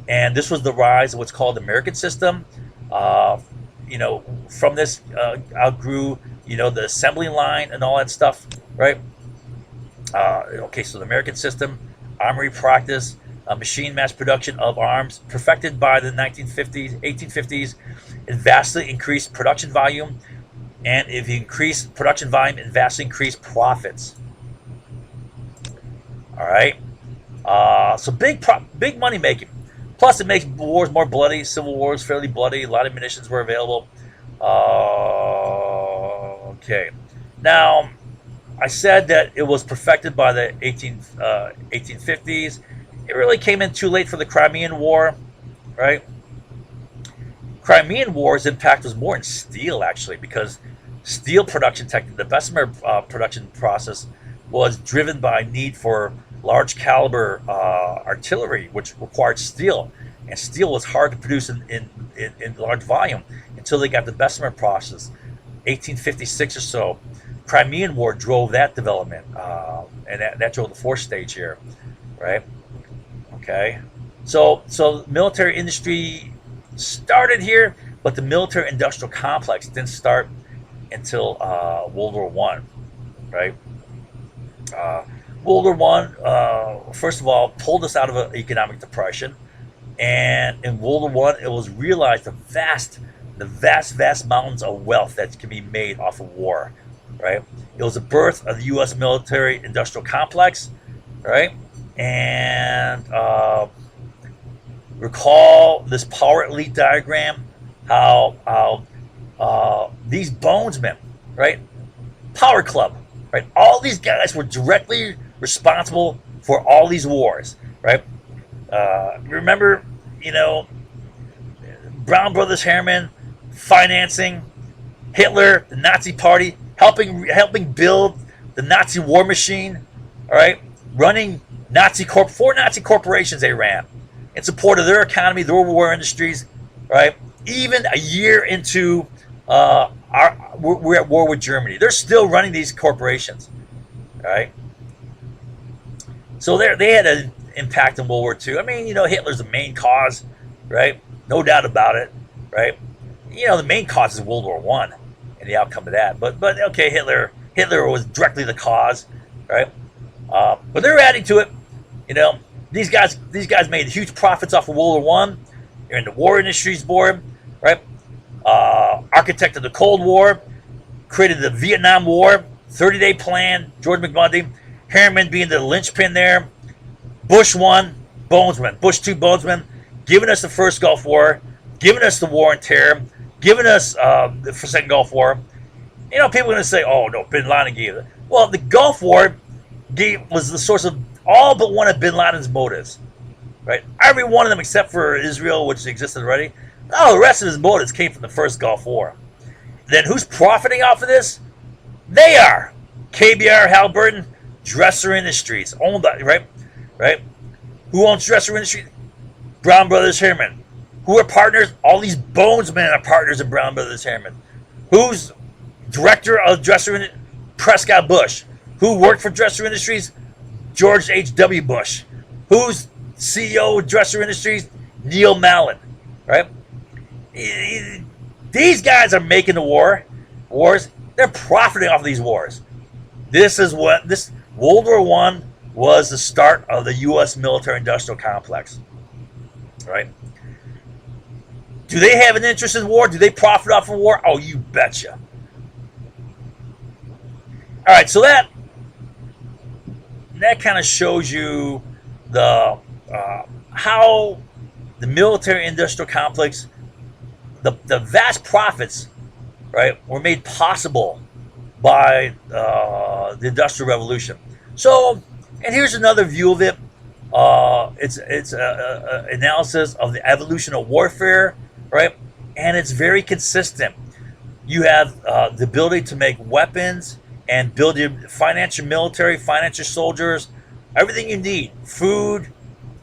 And this was the rise of what's called the American system. Uh, from this outgrew, the assembly line and all that stuff, right? Okay, so the American system, armory practice, machine mass production of arms, perfected by the 1950s, 1850s, it vastly increased production volume. And if you increase production volume, it vastly increase profits. All right. So big money making. Plus, it makes wars more bloody. Civil War is fairly bloody. A lot of munitions were available. Okay. Now, I said that it was perfected by the 1850s. It really came in too late for the Crimean War, right? Crimean War's impact was more in steel, actually, because steel production the Bessemer production process was driven by need for large caliber artillery, which required steel, and steel was hard to produce in large volume until they got the Bessemer process, 1856 or so. Crimean War drove that development, and that drove the fourth stage here, right? Okay, so military industry started here, but the military industrial complex didn't start until World War One, right? World War One, first of all, pulled us out of an economic depression, and in World War One, it was realized the vast mountains of wealth that can be made off of war, right? It was the birth of the U.S. military industrial complex, right? And recall this power elite diagram, how these bonesmen, right? Power club, right? All these guys were directly responsible for all these wars, right? Remember, Brown Brothers Harriman financing Hitler, the Nazi Party, helping build the Nazi war machine, all right? running four Nazi corporations they ran in support of their economy, their war industries, right? Even a year into we're at war with Germany. They're still running these corporations, right? So they had an impact in World War II. I mean, Hitler's the main cause, right? No doubt about it, right? The main cause is World War One and the outcome of that. But okay, Hitler was directly the cause, right? But they're adding to it. These guys made huge profits off of World War One. They're in the War Industries Board, right? Architected the Cold War, created the Vietnam War, 30-day plan. George McBundy, Harriman being the linchpin there. Bush 1, Bonesman. Bush 2, Bonesman, giving us the first Gulf War, giving us the War on Terror, giving us the second Gulf War. People are going to say, "Oh no, Bin Laden gave it." Well, the Gulf War was the source of all but one of Bin Laden's motives, right? Every one of them except for Israel, which existed already. All the rest of his motives came from the first Gulf War. Then who's profiting off of this? They are. KBR, Halliburton, Dresser Industries, owned by, right? Who owns Dresser Industries? Brown Brothers Harriman. Who are partners? All these Bonesmen are partners in Brown Brothers Harriman. Who's director of Dresser Industries? Prescott Bush. Who worked for Dresser Industries? George H.W. Bush. Who's CEO of Dresser Industries? Neil Mallon, right? These guys are making the wars. They're profiting off of these wars. This World War One was the start of the U.S. military-industrial complex, right? Do they have an interest in war? Do they profit off of war? Oh, you betcha. All right, so that kind of shows you the how the military-industrial complex, the vast profits, right, were made possible by the Industrial Revolution. So, and here's another view of it. It's analysis of the evolution of warfare, right? And it's very consistent. You have the ability to make weapons and build your financial military, financial soldiers, everything you need, food,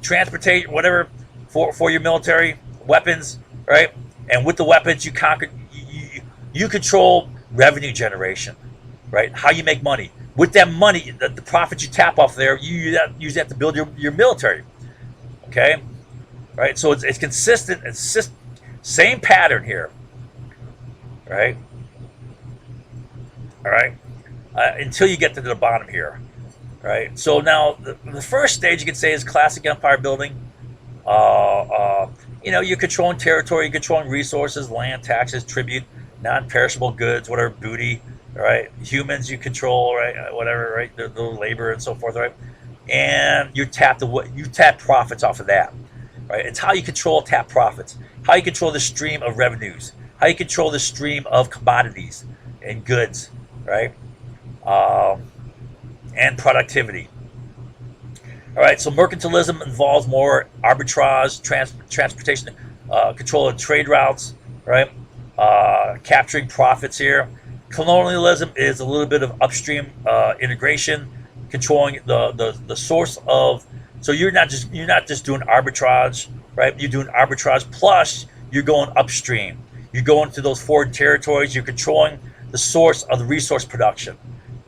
transportation, whatever, for your military, weapons, right? And with the weapons, you control revenue generation, right? How you make money. With that money, the profits you tap off there, you use that to build your military, okay? Right? So it's consistent. It's just same pattern here, right? All right? Until you get to the bottom here, right? So now the first stage you could say is classic empire building. You're controlling territory, you're controlling resources, land, taxes, tribute, non-perishable goods, whatever, booty, right? Humans you control, right? Whatever, right? The labor and so forth, right? And you tap profits off of that, right? It's how you tap profits, how you control the stream of revenues, how you control the stream of commodities and goods, right? And productivity. All right, so mercantilism involves more arbitrage, transportation, control of trade routes, right? Capturing profits here. Colonialism is a little bit of upstream integration, controlling the source of. So you're not just doing arbitrage, right? You're doing arbitrage plus you're going upstream. You're going to those foreign territories. You're controlling the source of the resource production,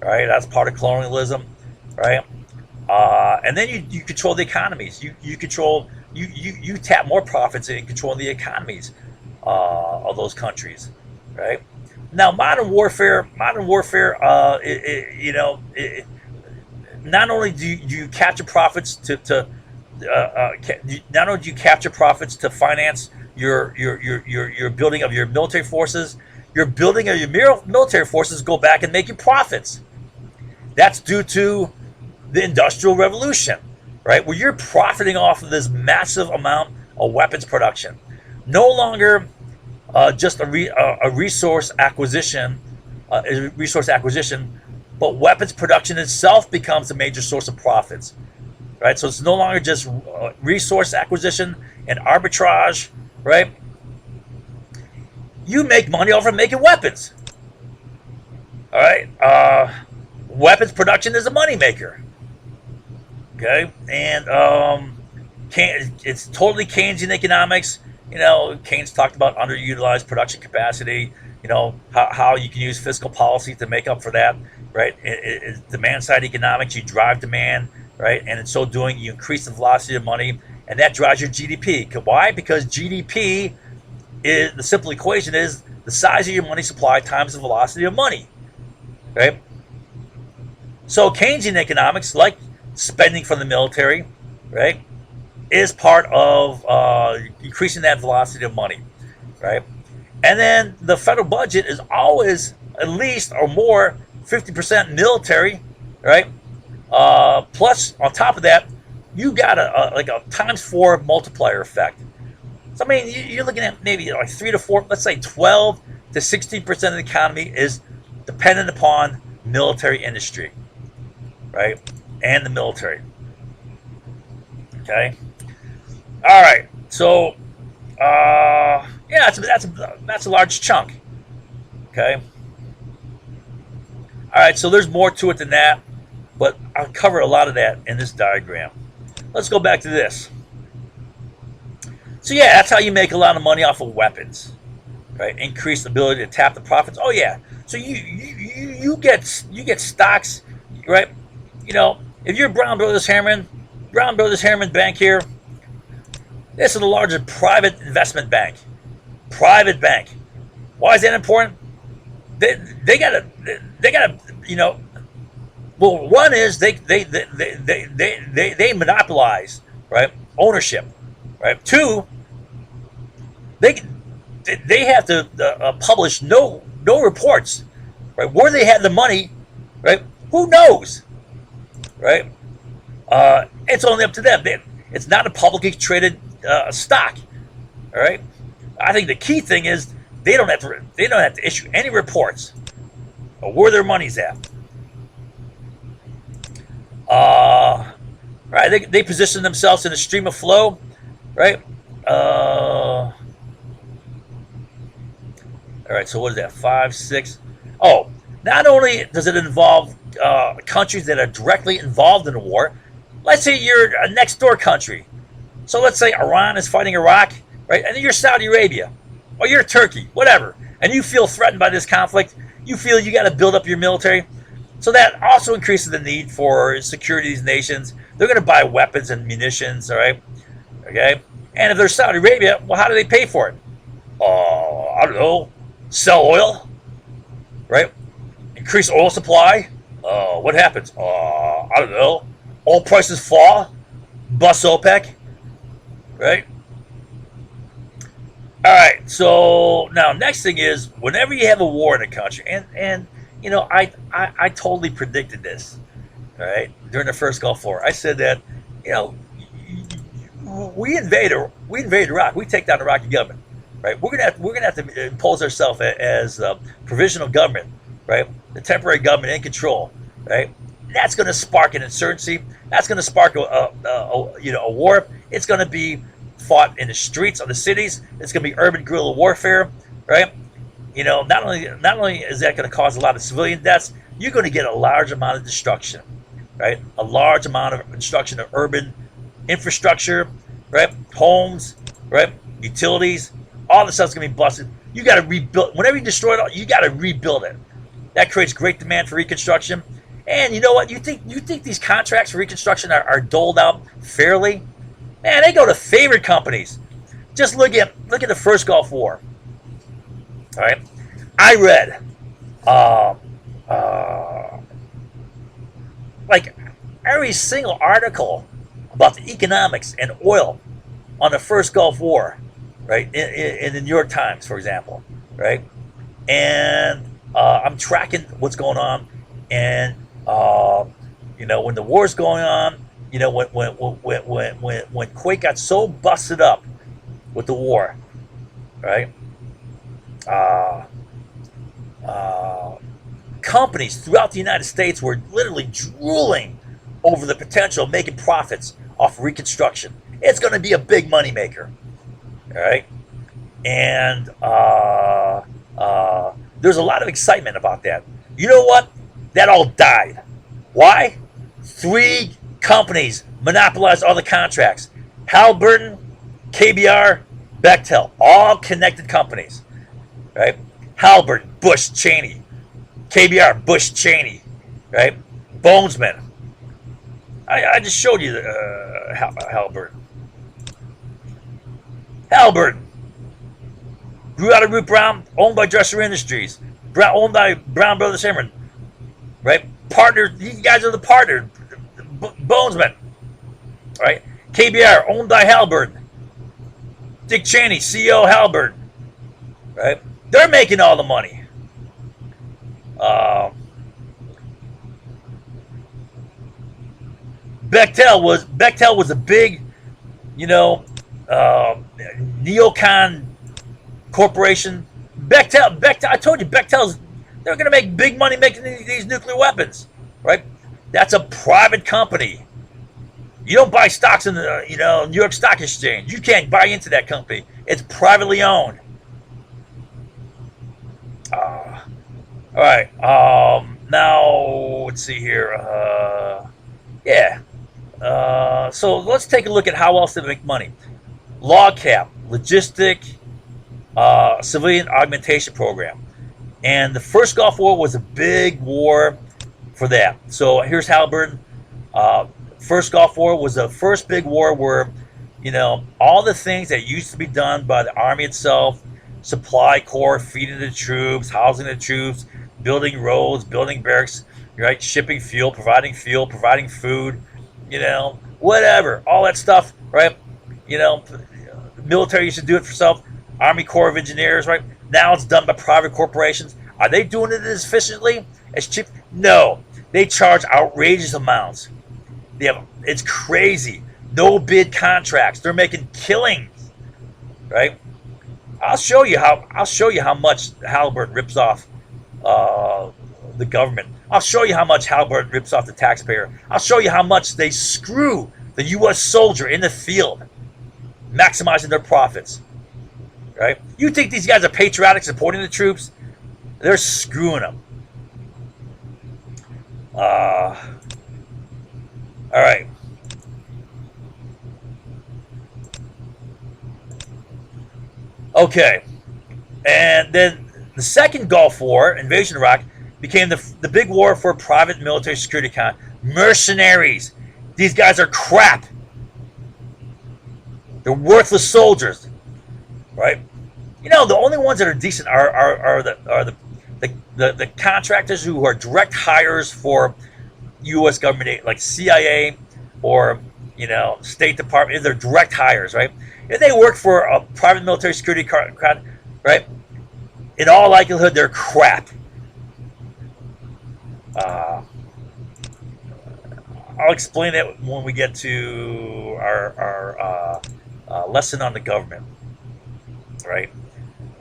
right? That's part of colonialism, right? And then you control the economies. You control you tap more profits in controlling the economies of those countries, right? Not only do you capture profits to finance your building of your military forces. Your building of your military forces go back and make you profits. That's due to the Industrial Revolution, right? Where you're profiting off of this massive amount of weapons production. No longer just a resource acquisition, but weapons production itself becomes a major source of profits, right? So it's no longer just resource acquisition and arbitrage, right? You make money off of making weapons, all right? Weapons production is a moneymaker. Okay, and it's totally Keynesian economics. Keynes talked about underutilized production capacity. How you can use fiscal policy to make up for that, right? It's demand side economics. You drive demand, right, and in so doing, you increase the velocity of money, and that drives your GDP. Why? Because GDP is the simple equation is the size of your money supply times the velocity of money, right? So Keynesian economics, like spending from the military, right, is part of increasing that velocity of money, right? And then the federal budget is always at least or more 50% military, right? Plus, on top of that, you got a times four multiplier effect. So I mean, you're looking at maybe like 3 to 4, let's say 12 to 16% of the economy is dependent upon military industry, right? And the military. Okay. All right. So, yeah, that's a large chunk. Okay. All right. So there's more to it than that, but I'll cover a lot of that in this diagram. Let's go back to this. So yeah, that's how you make a lot of money off of weapons, right? Increased ability to tap the profits. Oh yeah. So you get stocks, right? If you're Brown Brothers Harriman Bank here, this is the largest private investment bank. Private bank. Why is that important? They gotta well, one is they monopolize, right, ownership, right. Two, they have to publish no reports, right, where they had the money, right. Who knows, right? It's only up to them. It's not a publicly traded stock. All right. I think the key thing is they don't have to issue any reports of where their money's at. Right. They position themselves in a stream of flow. Right. All right. So what is that? 5, 6. Oh, not only does it involve countries that are directly involved in a war. Let's say you're a next door country. So let's say Iran is fighting Iraq, right? And you're Saudi Arabia, or you're Turkey, whatever, and you feel threatened by this conflict. You feel you got to build up your military. So that also increases the need for security of these nations. They're going to buy weapons and munitions, all right? Okay? And if they're Saudi Arabia, well, how do they pay for it? I don't know. Sell oil, right? Increase oil supply. What happens? I don't know. Oil prices fall. Bust OPEC, right? All right. So now, next thing is, whenever you have a war in a country, and I totally predicted this, all right, during the first Gulf War. I said that, we invade Iraq. We take down the Iraqi government, right? We're gonna have to impose ourselves as a provisional government, right? The temporary government in control, right? That's going to spark an insurgency. That's going to spark a war. It's going to be fought in the streets of the cities. It's going to be urban guerrilla warfare, right? Not only is that going to cause a lot of civilian deaths, you're going to get a large amount of destruction, right? A large amount of destruction of urban infrastructure, right? Homes, right? Utilities. All the stuff's going to be busted. You got to rebuild. Whenever you destroy it all, you got to rebuild it. That creates great demand for reconstruction. And you know what? You think these contracts for reconstruction are doled out fairly? Man, they go to favored companies. Just look at the first Gulf War. All right, I read like every single article about the economics and oil on the first Gulf War, right? In the New York Times, for example, right? And I'm tracking what's going on, and when the war's going on, when Kuwait got so busted up with the war, right? Companies throughout the United States were literally drooling over the potential of making profits off reconstruction. It's going to be a big moneymaker, all right? And there's a lot of excitement about that. You know what? That all died. Why? 3 Companies monopolized all the contracts. Halliburton, KBR, Bechtel, all connected companies, right? Halliburton, Bush, Cheney. KBR, Bush, Cheney, right? Bonesman. I just showed you Halliburton. Halliburton grew out of Root Brown, owned by Dresser Industries, owned by Brown Brothers Zimmerman, right? Partners, these guys are the partners. Bonesman, right? KBR, owned by Halliburton. Dick Cheney, CEO Halliburton, right? They're making all the money. Bechtel was a big, neocon corporation. Bechtel. I told you, they're going to make big money making these nuclear weapons, right? That's a private company. You don't buy stocks in the New York Stock Exchange. You can't buy into that company. It's privately owned. All right. Now let's see here. So let's take a look at how else to make money. LOGCAP, Logistic Civilian Augmentation Program, and the first Gulf War was a big war for that. So here's Halliburton. First Gulf War was the first big war where, all the things that used to be done by the Army itself, supply corps, feeding the troops, housing the troops, building roads, building barracks, right, shipping fuel, providing food, whatever, all that stuff, right? The military used to do it for itself. Army Corps of Engineers, right? Now it's done by private corporations. Are they doing it as efficiently, as cheap? No, they charge outrageous amounts. It's crazy. No bid contracts. They're making killings, right? I'll show you how much Halliburton rips off the government. I'll show you how much Halliburton rips off the taxpayer. I'll show you how much they screw the U.S. soldier in the field, maximizing their profits. Right? You think these guys are patriotic, supporting the troops? They're screwing them. All right. Okay. And then the second Gulf War, invasion of Iraq, became the big war for private military security mercenaries. These guys are crap. They're worthless soldiers, right? The only ones that are decent are the contractors who are direct hires for U.S. government, like CIA or State Department. They're direct hires, right? If they work for a private military security right? In all likelihood, they're crap. I'll explain that when we get to our lesson on the government, right?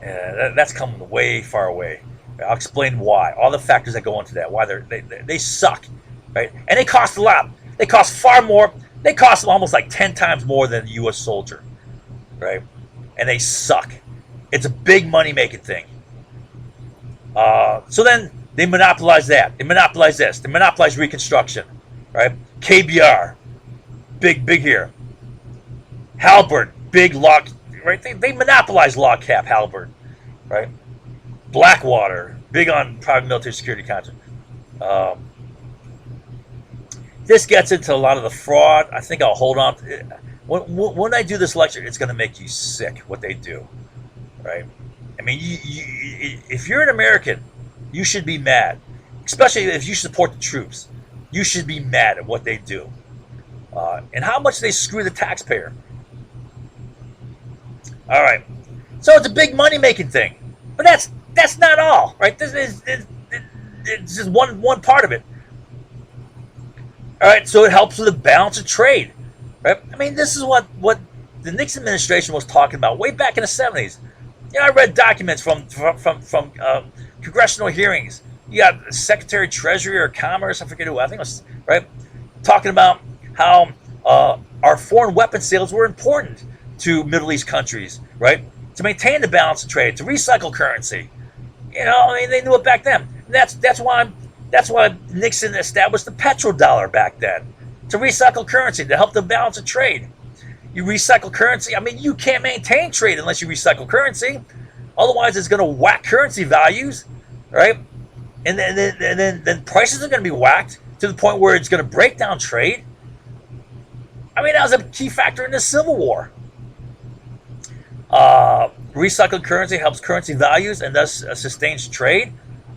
That's coming way far away. I'll explain why. All the factors that go into that. Why they suck, right? And they cost a lot. They cost far more. They cost almost like 10 times more than a U.S. soldier, right? And they suck. It's a big money making thing. So then they monopolize that. They monopolize this. They monopolize Reconstruction, right? KBR, big here. Halliburton, big lock, right? They monopolize LOGCAP, Halliburton, right? Blackwater, big on private military security contract. This gets into a lot of the fraud. I think I'll hold on to it. When I do this lecture, it's going to make you sick what they do, right? I mean, if you're an American, you should be mad, especially if you support the troops. You should be mad at what they do and how much they screw the taxpayer. All right, so it's a big money-making thing, but that's not all, right? This is it's just one part of it. All right, so it helps with the balance of trade, right? I mean, this is what the Nixon administration was talking about way back in the 70s. I read documents from congressional hearings. You got Secretary of Treasury or Commerce, I forget who, I think it was, right? Talking about how our foreign weapon sales were important to Middle East countries, right? To maintain the balance of trade, to recycle currency. I mean, they knew it back then. And that's why Nixon established the petrodollar back then, to recycle currency to help the balance of trade. You recycle currency. I mean, you can't maintain trade unless you recycle currency. Otherwise, it's going to whack currency values, right? And then prices are going to be whacked to the point where it's going to break down trade. I mean, that was a key factor in the Civil War. Recycled currency helps currency values and thus sustains trade.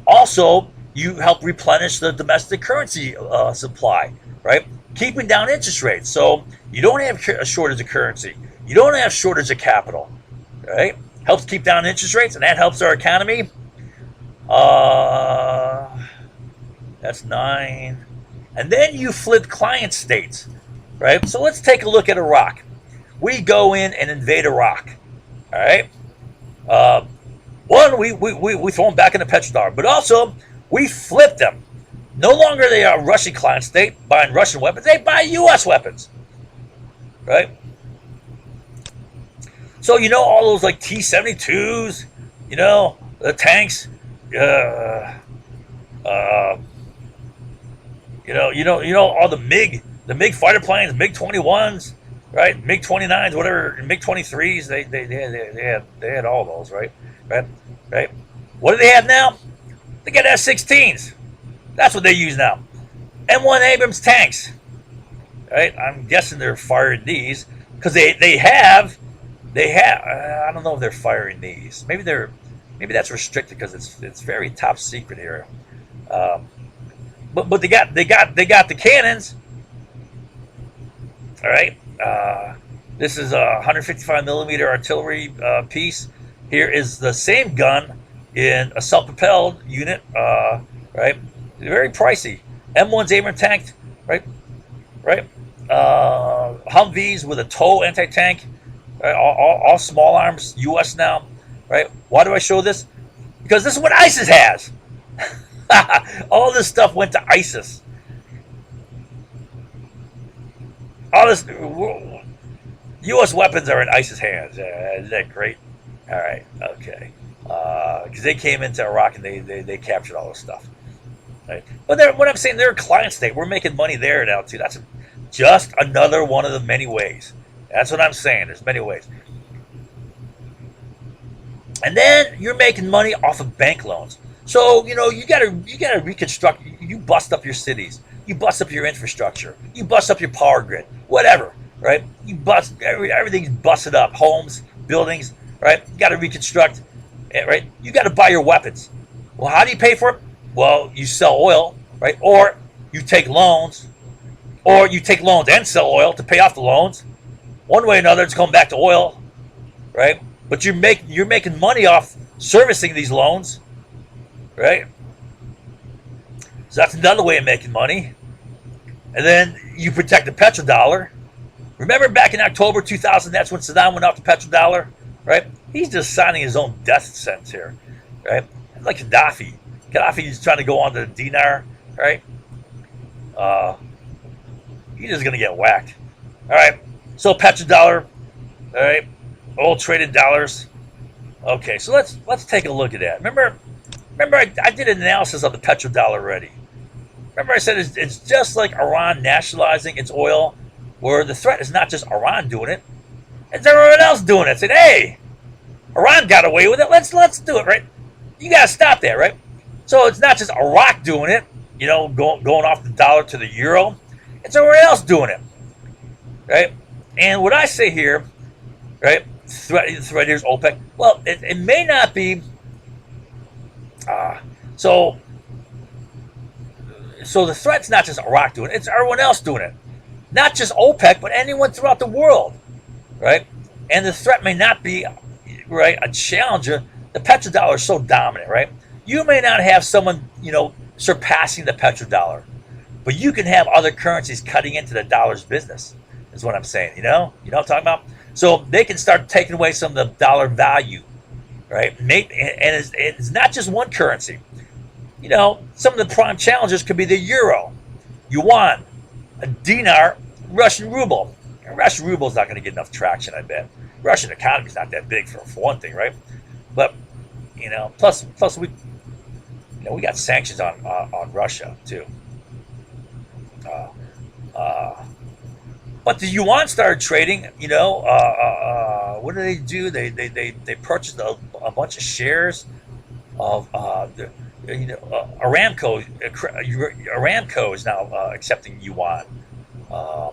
Also, you help replenish the domestic currency supply, right? Keeping down interest rates. So you don't have a shortage of currency. You don't have a shortage of capital, right? Helps keep down interest rates, and that helps our economy. That's 9. And then you flip client states, right? So let's take a look at Iraq. We go in and invade Iraq, all right? One, we throw them back in the petrodollar, but also we flip them. No longer they are a Russian client state buying Russian weapons. They buy U.S. weapons, right? So you know all those like T-72s, you know the tanks, you know all the MiG fighter planes, MiG-21s, right? MiG-29s, whatever, MiG-23s. They had all those, right? Right. What do they have now? They got F-16s. That's what they use now. M1 Abrams tanks, right? I'm guessing they're firing these because they have. I don't know if they're firing these. Maybe that's restricted because it's very top secret here. But they got the cannons. All right. This is a 155 millimeter artillery piece. Here is the same gun in a self-propelled unit. Right. Very pricey. M1's Abrams tank. Right. Humvees with a tow anti-tank. Right? All small arms, U.S. now, right? Why do I show this? Because this is what ISIS has. All this stuff went to ISIS. All this U.S. weapons are in ISIS hands. Isn't that great? All right, okay. Because they came into Iraq and they captured all this stuff. Right? But what I'm saying, they're a client state. We're making money there now too. That's just another one of the many ways. That's what I'm saying. There's many ways. And then you're making money off of bank loans. So, you gotta reconstruct. You bust up your cities. You bust up your infrastructure. You bust up your power grid. Whatever, right? You bust everything's busted up. Homes, buildings, right? You gotta reconstruct, right? You gotta buy your weapons. Well, how do you pay for it? Well, you sell oil, right? Or you take loans, and sell oil to pay off the loans. One way or another, it's going back to oil, right? But you're making money off servicing these loans, right? So that's another way of making money. And then you protect the petrodollar. Remember back in October 2000, that's when Saddam went off the petrodollar, right? He's just signing his own death sentence here, right? Like Gaddafi. Gaddafi's trying to go on to the dinar, right? He's just going to get whacked. All right. So petrodollar, all right, oil traded dollars. Okay, so let's take a look at that. Remember I did an analysis of the petrodollar already. Remember I said it's just like Iran nationalizing its oil, where the threat is not just Iran doing it, it's everyone else doing it. Saying, hey, Iran got away with it. Let's do it, right? You gotta stop that, right? So it's not just Iraq doing it, going off the dollar to the euro. It's everyone else doing it, right? And what I say here, right, threat here's OPEC. Well, it may not be. So the threat's not just Iraq doing it; it's everyone else doing it. Not just OPEC, but anyone throughout the world, right? And the threat may not be, right, a challenger. The petrodollar is so dominant, right? You may not have someone, surpassing the petrodollar, but you can have other currencies cutting into the dollar's business. Is what I'm saying. You know what I'm talking about? So they can start taking away some of the dollar value, right? And it's not just one currency. Some of the prime challengers could be the euro, yuan, a dinar, Russian ruble. And Russian ruble is not going to get enough traction, I bet. Russian economy is not that big for one thing, right? But plus we got sanctions on Russia too. But the yuan started trading. What did they do? They purchased a bunch of shares of Aramco. Aramco is now accepting yuan, um,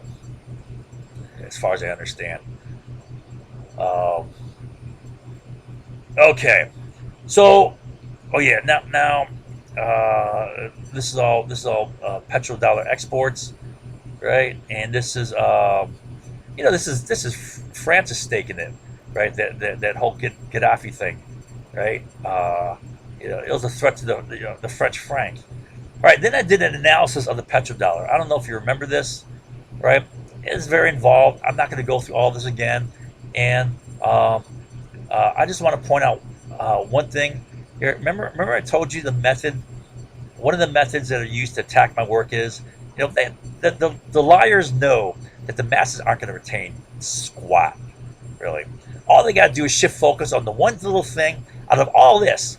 as far as I understand. Um, okay, so oh yeah, now this is all petrodollar exports, right? And this is this is France's stake in it, right? That whole Gaddafi thing, right? It was a threat to the French franc. All right, then I did an analysis of the petrodollar. I don't know if you remember this, right? It's very involved. I'm not going to go through all this again, and I just want to point out one thing here. Remember, I told you the method. One of the methods that are used to attack my work is, the liars know that the masses aren't going to retain squat. Really, all they got to do is shift focus on the one little thing out of all this.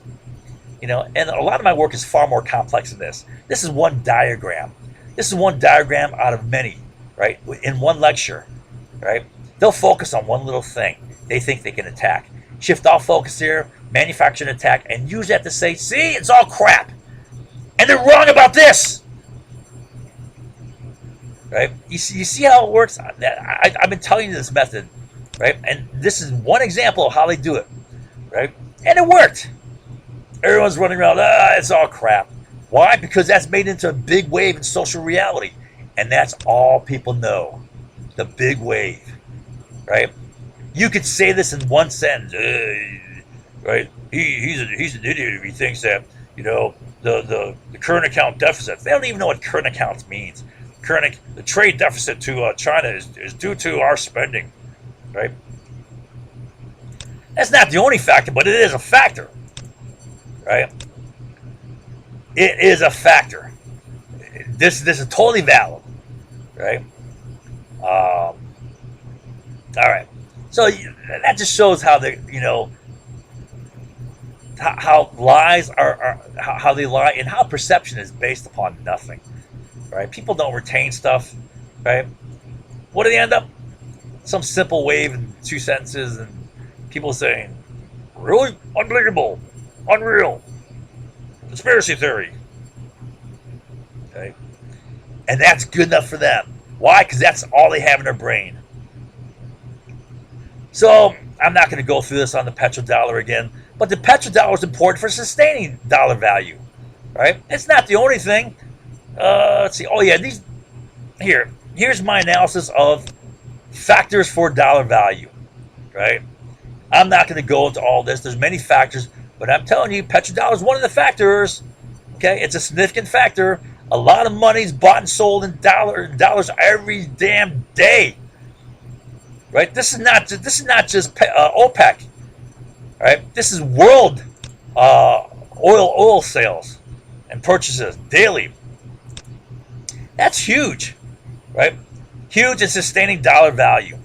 And a lot of my work is far more complex than this. This is one diagram. This is one diagram out of many, right? In one lecture, right? They'll focus on one little thing they think they can attack. Shift all focus here, manufacture an attack, and use that to say, see, it's all crap. And they're wrong about this. Right? You see how it works? I've been telling you this method, right? And this is one example of how they do it, right? And it worked. Everyone's running around, it's all crap. Why? Because that's made into a big wave in social reality. And that's all people know. The big wave. Right? You could say this in one sentence. Right? He's an idiot if he thinks that, the current account deficit. They don't even know what current accounts means. The trade deficit to China is due to our spending. Right? That's not the only factor, but it is a factor. Right? It is a factor. This is totally valid, right? All right. So that just shows how how lies are how they lie, and how perception is based upon nothing, right? People don't retain stuff, right? What do they end up? Some simple wave in 2 sentences, and people saying, "Really unbelievable, unreal, conspiracy theory." Okay, and that's good enough for them. Why? Because that's all they have in their brain. So I'm not going to go through this on the petrodollar again, but the petrodollar is important for sustaining dollar value, right? It's not the only thing. Let's see. Oh yeah, here's my analysis of factors for dollar value, right? I'm not going to go into all this. There's many factors, but I'm telling you, petrodollar is one of the factors. Okay, it's a significant factor. A lot of money is bought and sold in dollars every damn day. Right? This is not just OPEC. Right? This is world oil sales and purchases daily. That's huge, right? Huge in sustaining dollar value.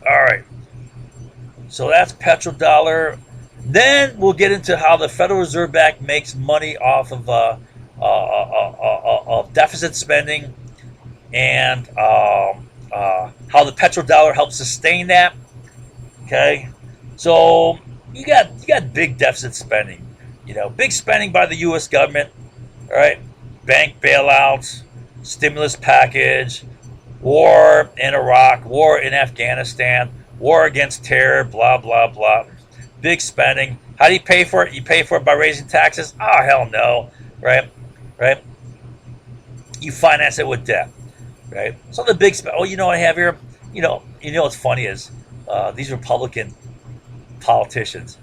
All right. So that's petrodollar. Then we'll get into how the Federal Reserve Bank makes money off of deficit spending, and how the petrodollar helps sustain that. Okay, so you got big deficit spending. Big spending by the U.S. government. All right, bank bailouts, stimulus package, war in Iraq, war in Afghanistan, war against terror, blah blah blah. Big spending. How do you pay for it? You pay for it by raising taxes? Oh hell no, right? Right? You finance it with debt, right? So the big spend. Oh, what I have here? What's funny is these Republican politicians,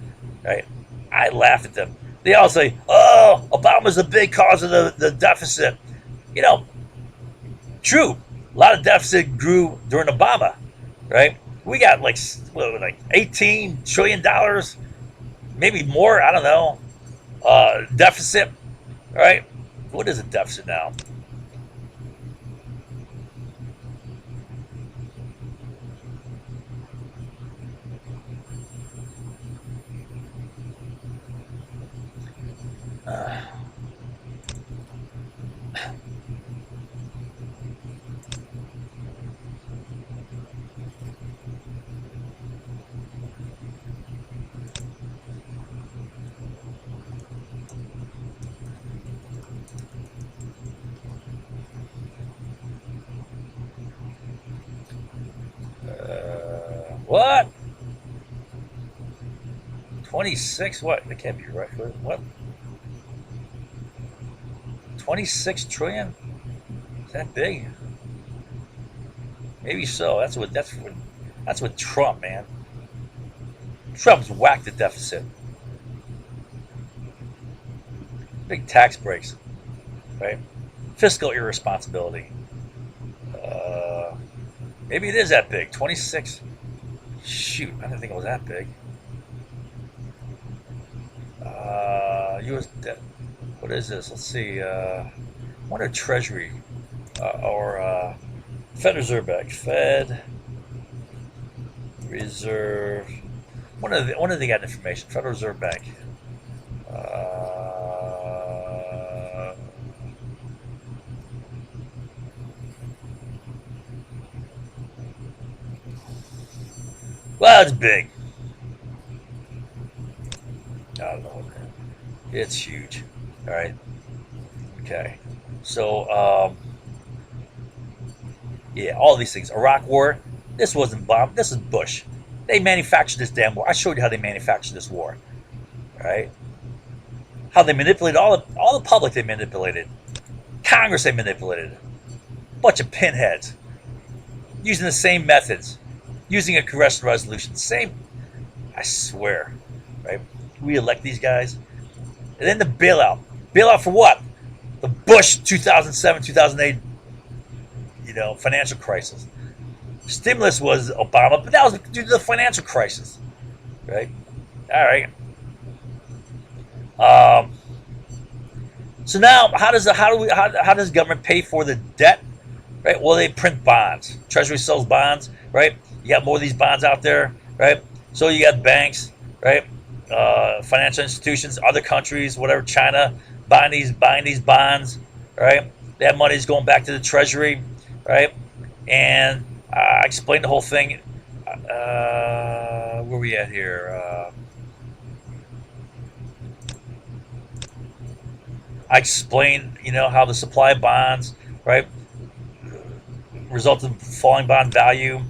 right? I laugh at them. They all say, "Oh, Obama's a big cause of the deficit." True. A lot of deficit grew during Obama, right? We got like 18 trillion dollars, maybe more. I don't know. Deficit, right? What is a deficit now? What? 26? What? That can't be right. What? 26 trillion? Is that big? Maybe so. That's what Trump, man. Trump's whacked the deficit. Big tax breaks, right? Fiscal irresponsibility. Maybe it is that big. 26. Shoot, I didn't think it was that big. U.S. debt. What is this? Let's see. What are Treasury or Fed Reserve Bank? Fed Reserve. When did they got information? Federal Reserve Bank. Well, it's big. I don't know. It's huge. All right. Okay. So, yeah, all these things. Iraq War. This wasn't bomb. This is Bush. They manufactured this damn war. I showed you how they manufactured this war. All right. How they manipulated all the public. They manipulated. Congress. They manipulated. Bunch of pinheads. Using the same methods. Using a congressional resolution. Same. I swear. Right. We elect these guys. And then the bailout. Bailout for what? The Bush 2007, 2008, financial crisis. Stimulus was Obama, but that was due to the financial crisis, right? All right. So now, how does the government pay for the debt? Right. Well, they print bonds. Treasury sells bonds. Right. You got more of these bonds out there. Right. So you got banks. Right. Financial institutions, other countries, whatever, China, buying these bonds, right? That money is going back to the Treasury, right? And I explained the whole thing. Where we at here? I explained, how the supply of bonds, right, results in falling bond value.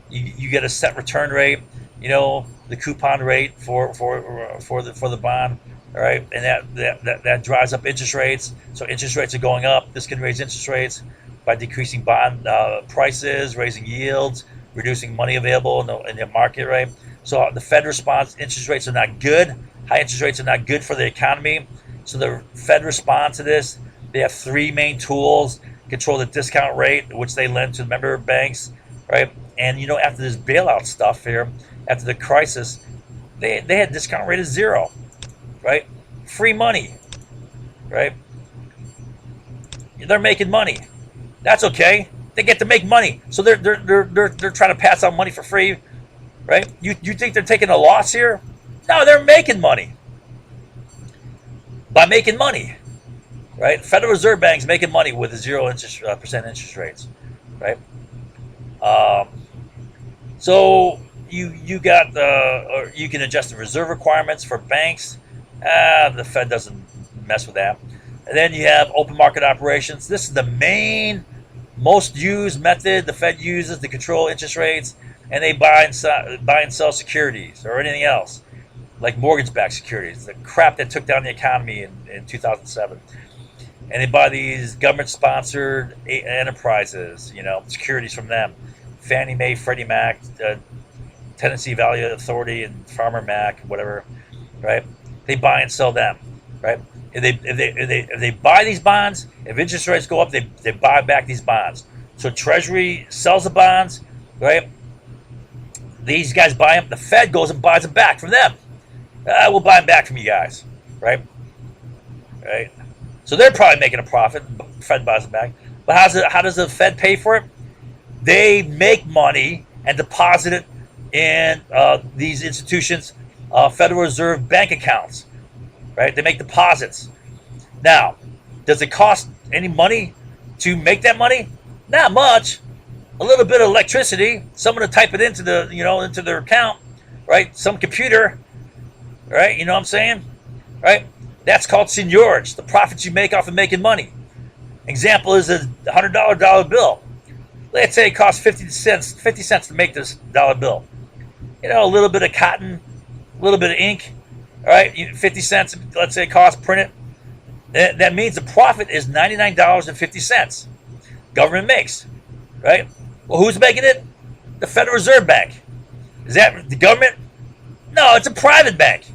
You get a set return rate, the coupon rate for the bond, all right, and that drives up interest rates. So interest rates are going up. This can raise interest rates by decreasing bond prices, raising yields, reducing money available in the market, right? So the Fed response: interest rates are not good. High interest rates are not good for the economy. So the Fed responds to this. They have three main tools: control the discount rate, which they lend to member banks, right? And after this bailout stuff here, after the crisis, they had discount rate of 0, right? Free money, right? They're making money. That's okay. They get to make money, so they're trying to pass out money for free, right? You think they're taking a loss here? No, they're making money by making money, right? Federal Reserve Bank's making money with a 0% interest rates, right? So you got or you can adjust the reserve requirements for banks. The Fed doesn't mess with that. And then you have open market operations. This is the main, most used method the Fed uses to control interest rates, and they buy and sell securities or anything else, like mortgage-backed securities, the crap that took down the economy in 2007. And they buy these government-sponsored enterprises, securities from them. Fannie Mae, Freddie Mac, Tennessee Valley Authority, and Farmer Mac, whatever, right? They buy and sell them, right? If they buy these bonds, if interest rates go up, they buy back these bonds. So Treasury sells the bonds, right? These guys buy them. The Fed goes and buys them back from them. We'll buy them back from you guys, right? Right. So they're probably making a profit. The Fed buys them back. But how does the Fed pay for it? They make money and deposit it in these institutions' Federal Reserve bank accounts, right? They make deposits. Now, does it cost any money to make that money? Not much. A little bit of electricity. Someone to type it into into their account, right? Some computer, right? You know what I'm saying, right? That's called seigniorage, the profits you make off of making money. Example is a $100 dollar bill. Let's say it costs 50 cents to make this dollar bill. a little bit of cotton, a little bit of ink. All right, 50 cents, let's say, cost print it. That means the profit is $99.50. Government makes, right? Well, who's making it? The Federal Reserve Bank. Is that the government? No, it's a private bank,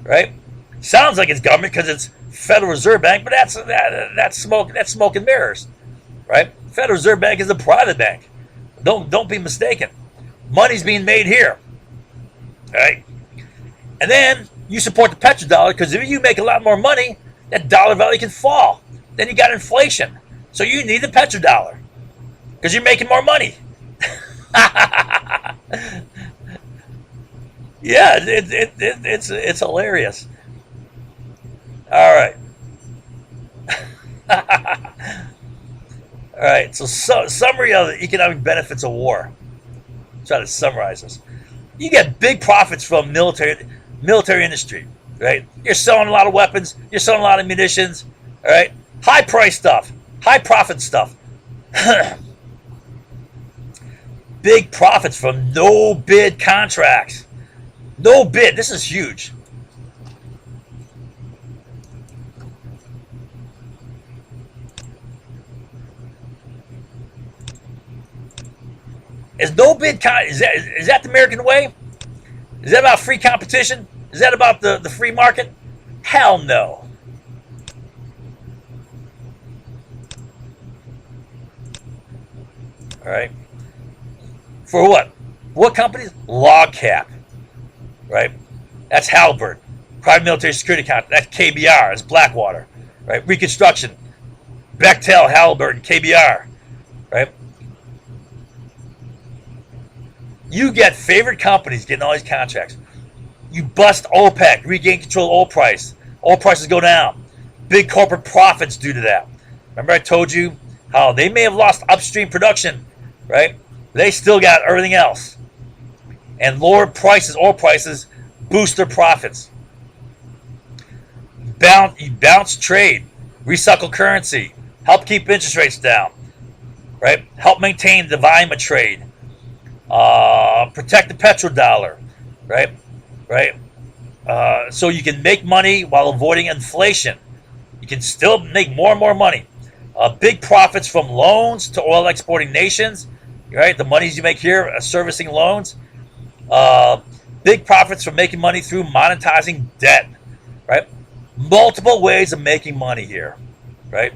right? Sounds like it's government because it's Federal Reserve Bank, but that's smoke and mirrors, right? Federal Reserve Bank is a private bank. Don't be mistaken. Money's being made here, right? And then you support the petrodollar because if you make a lot more money, that dollar value can fall. Then you got inflation, so you need the petrodollar because you're making more money. Yeah, it's hilarious. All right. All right, so summary of the economic benefits of war. Try to summarize this. You get big profits from military industry, right? You're selling a lot of weapons. You're selling a lot of munitions, all right? High price stuff, high profit stuff. Big profits from no bid contracts. No bid. This is huge. Is no bid is that the American way? Is that about free competition? Is that about the free market? Hell no. All right. For what? What companies? LOGCAP. Right? That's Halliburton. Private Military Security Contract. That's KBR. That's Blackwater. Right? Reconstruction. Bechtel, Halliburton, KBR. Right? You get favorite companies getting all these contracts. You bust OPEC, regain control of oil price. Oil prices go down. Big corporate profits due to that. Remember I told you how they may have lost upstream production, right? They still got everything else. And lower prices, oil prices, boost their profits. You bounce trade, recycle currency, help keep interest rates down, right? Help maintain the volume of trade. Protect the petrodollar, right? Right? So you can make money while avoiding inflation. You can still make more and more money. Big profits from loans to oil exporting nations, right? The monies you make here servicing loans. Big profits from making money through monetizing debt, right? Multiple ways of making money here, right?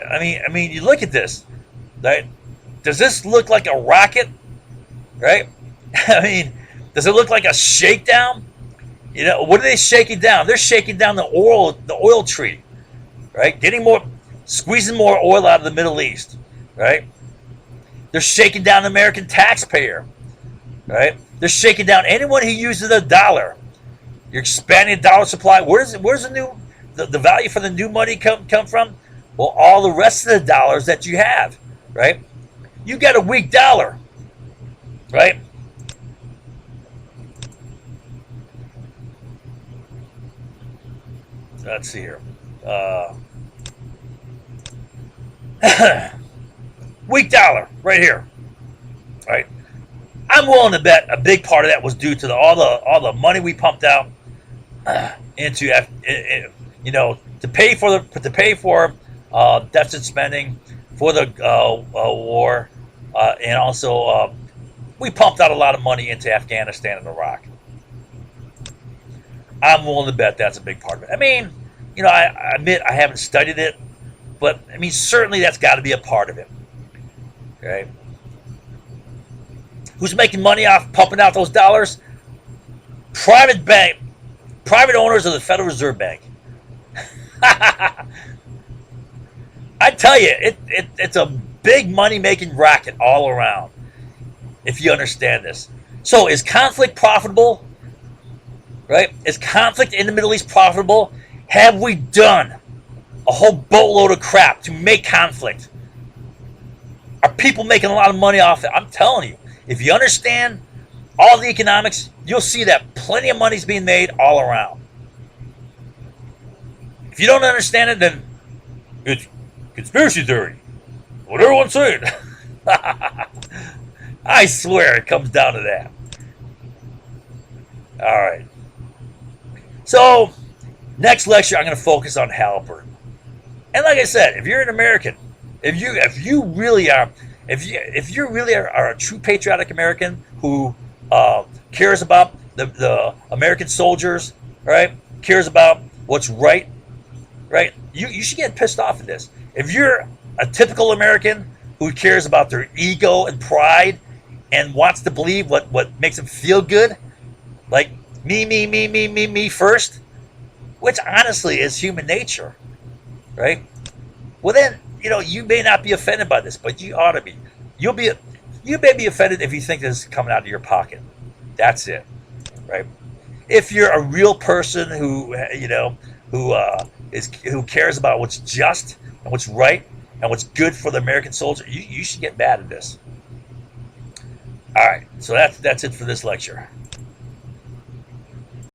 I mean, you look at this, right? Does this look like a rocket, right? I mean, does it look like a shakedown? What are they shaking down? They're shaking down the oil tree, right? Squeezing more oil out of the Middle East, right? They're shaking down the American taxpayer, right? They're shaking down anyone who uses the dollar. You're expanding the dollar supply. Where's the value for the new money come from? Well, all the rest of the dollars that you have, right? You got a weak dollar, right? Let's see here. Weak dollar, right here, right? I'm willing to bet a big part of that was due to all the money we pumped out into to pay for deficit spending for the war, and also we pumped out a lot of money into Afghanistan and Iraq. I'm willing to bet that's a big part of it. I mean, I admit I haven't studied it, but I mean certainly that's got to be a part of it. Okay. Who's making money off pumping out those dollars? Private owners of the Federal Reserve Bank. I tell you, it's a big money-making racket all around, if you understand this. So is conflict profitable? Right? Is conflict in the Middle East profitable? Have we done a whole boatload of crap to make conflict? Are people making a lot of money off it? I'm telling you, if you understand all the economics, you'll see that plenty of money's being made all around. If you don't understand it, then it's conspiracy theory. What everyone's saying. I swear it comes down to that. All right. So, next lecture, I'm going to focus on Halliburton. And like I said, if you're an American, if you really are, if you really are a true patriotic American who cares about the American soldiers, right? Cares about what's right, right? You should get pissed off at this. If you're a typical American who cares about their ego and pride and wants to believe what makes them feel good, like me first, which honestly is human nature, right? Well, then you may not be offended by this, but you ought to be. You'll be. You may be offended if you think this is coming out of your pocket. That's it, right? If you're a real person who cares about what's just and what's right and what's good for the American soldier, you should get mad at this. All right, so that's it for this lecture.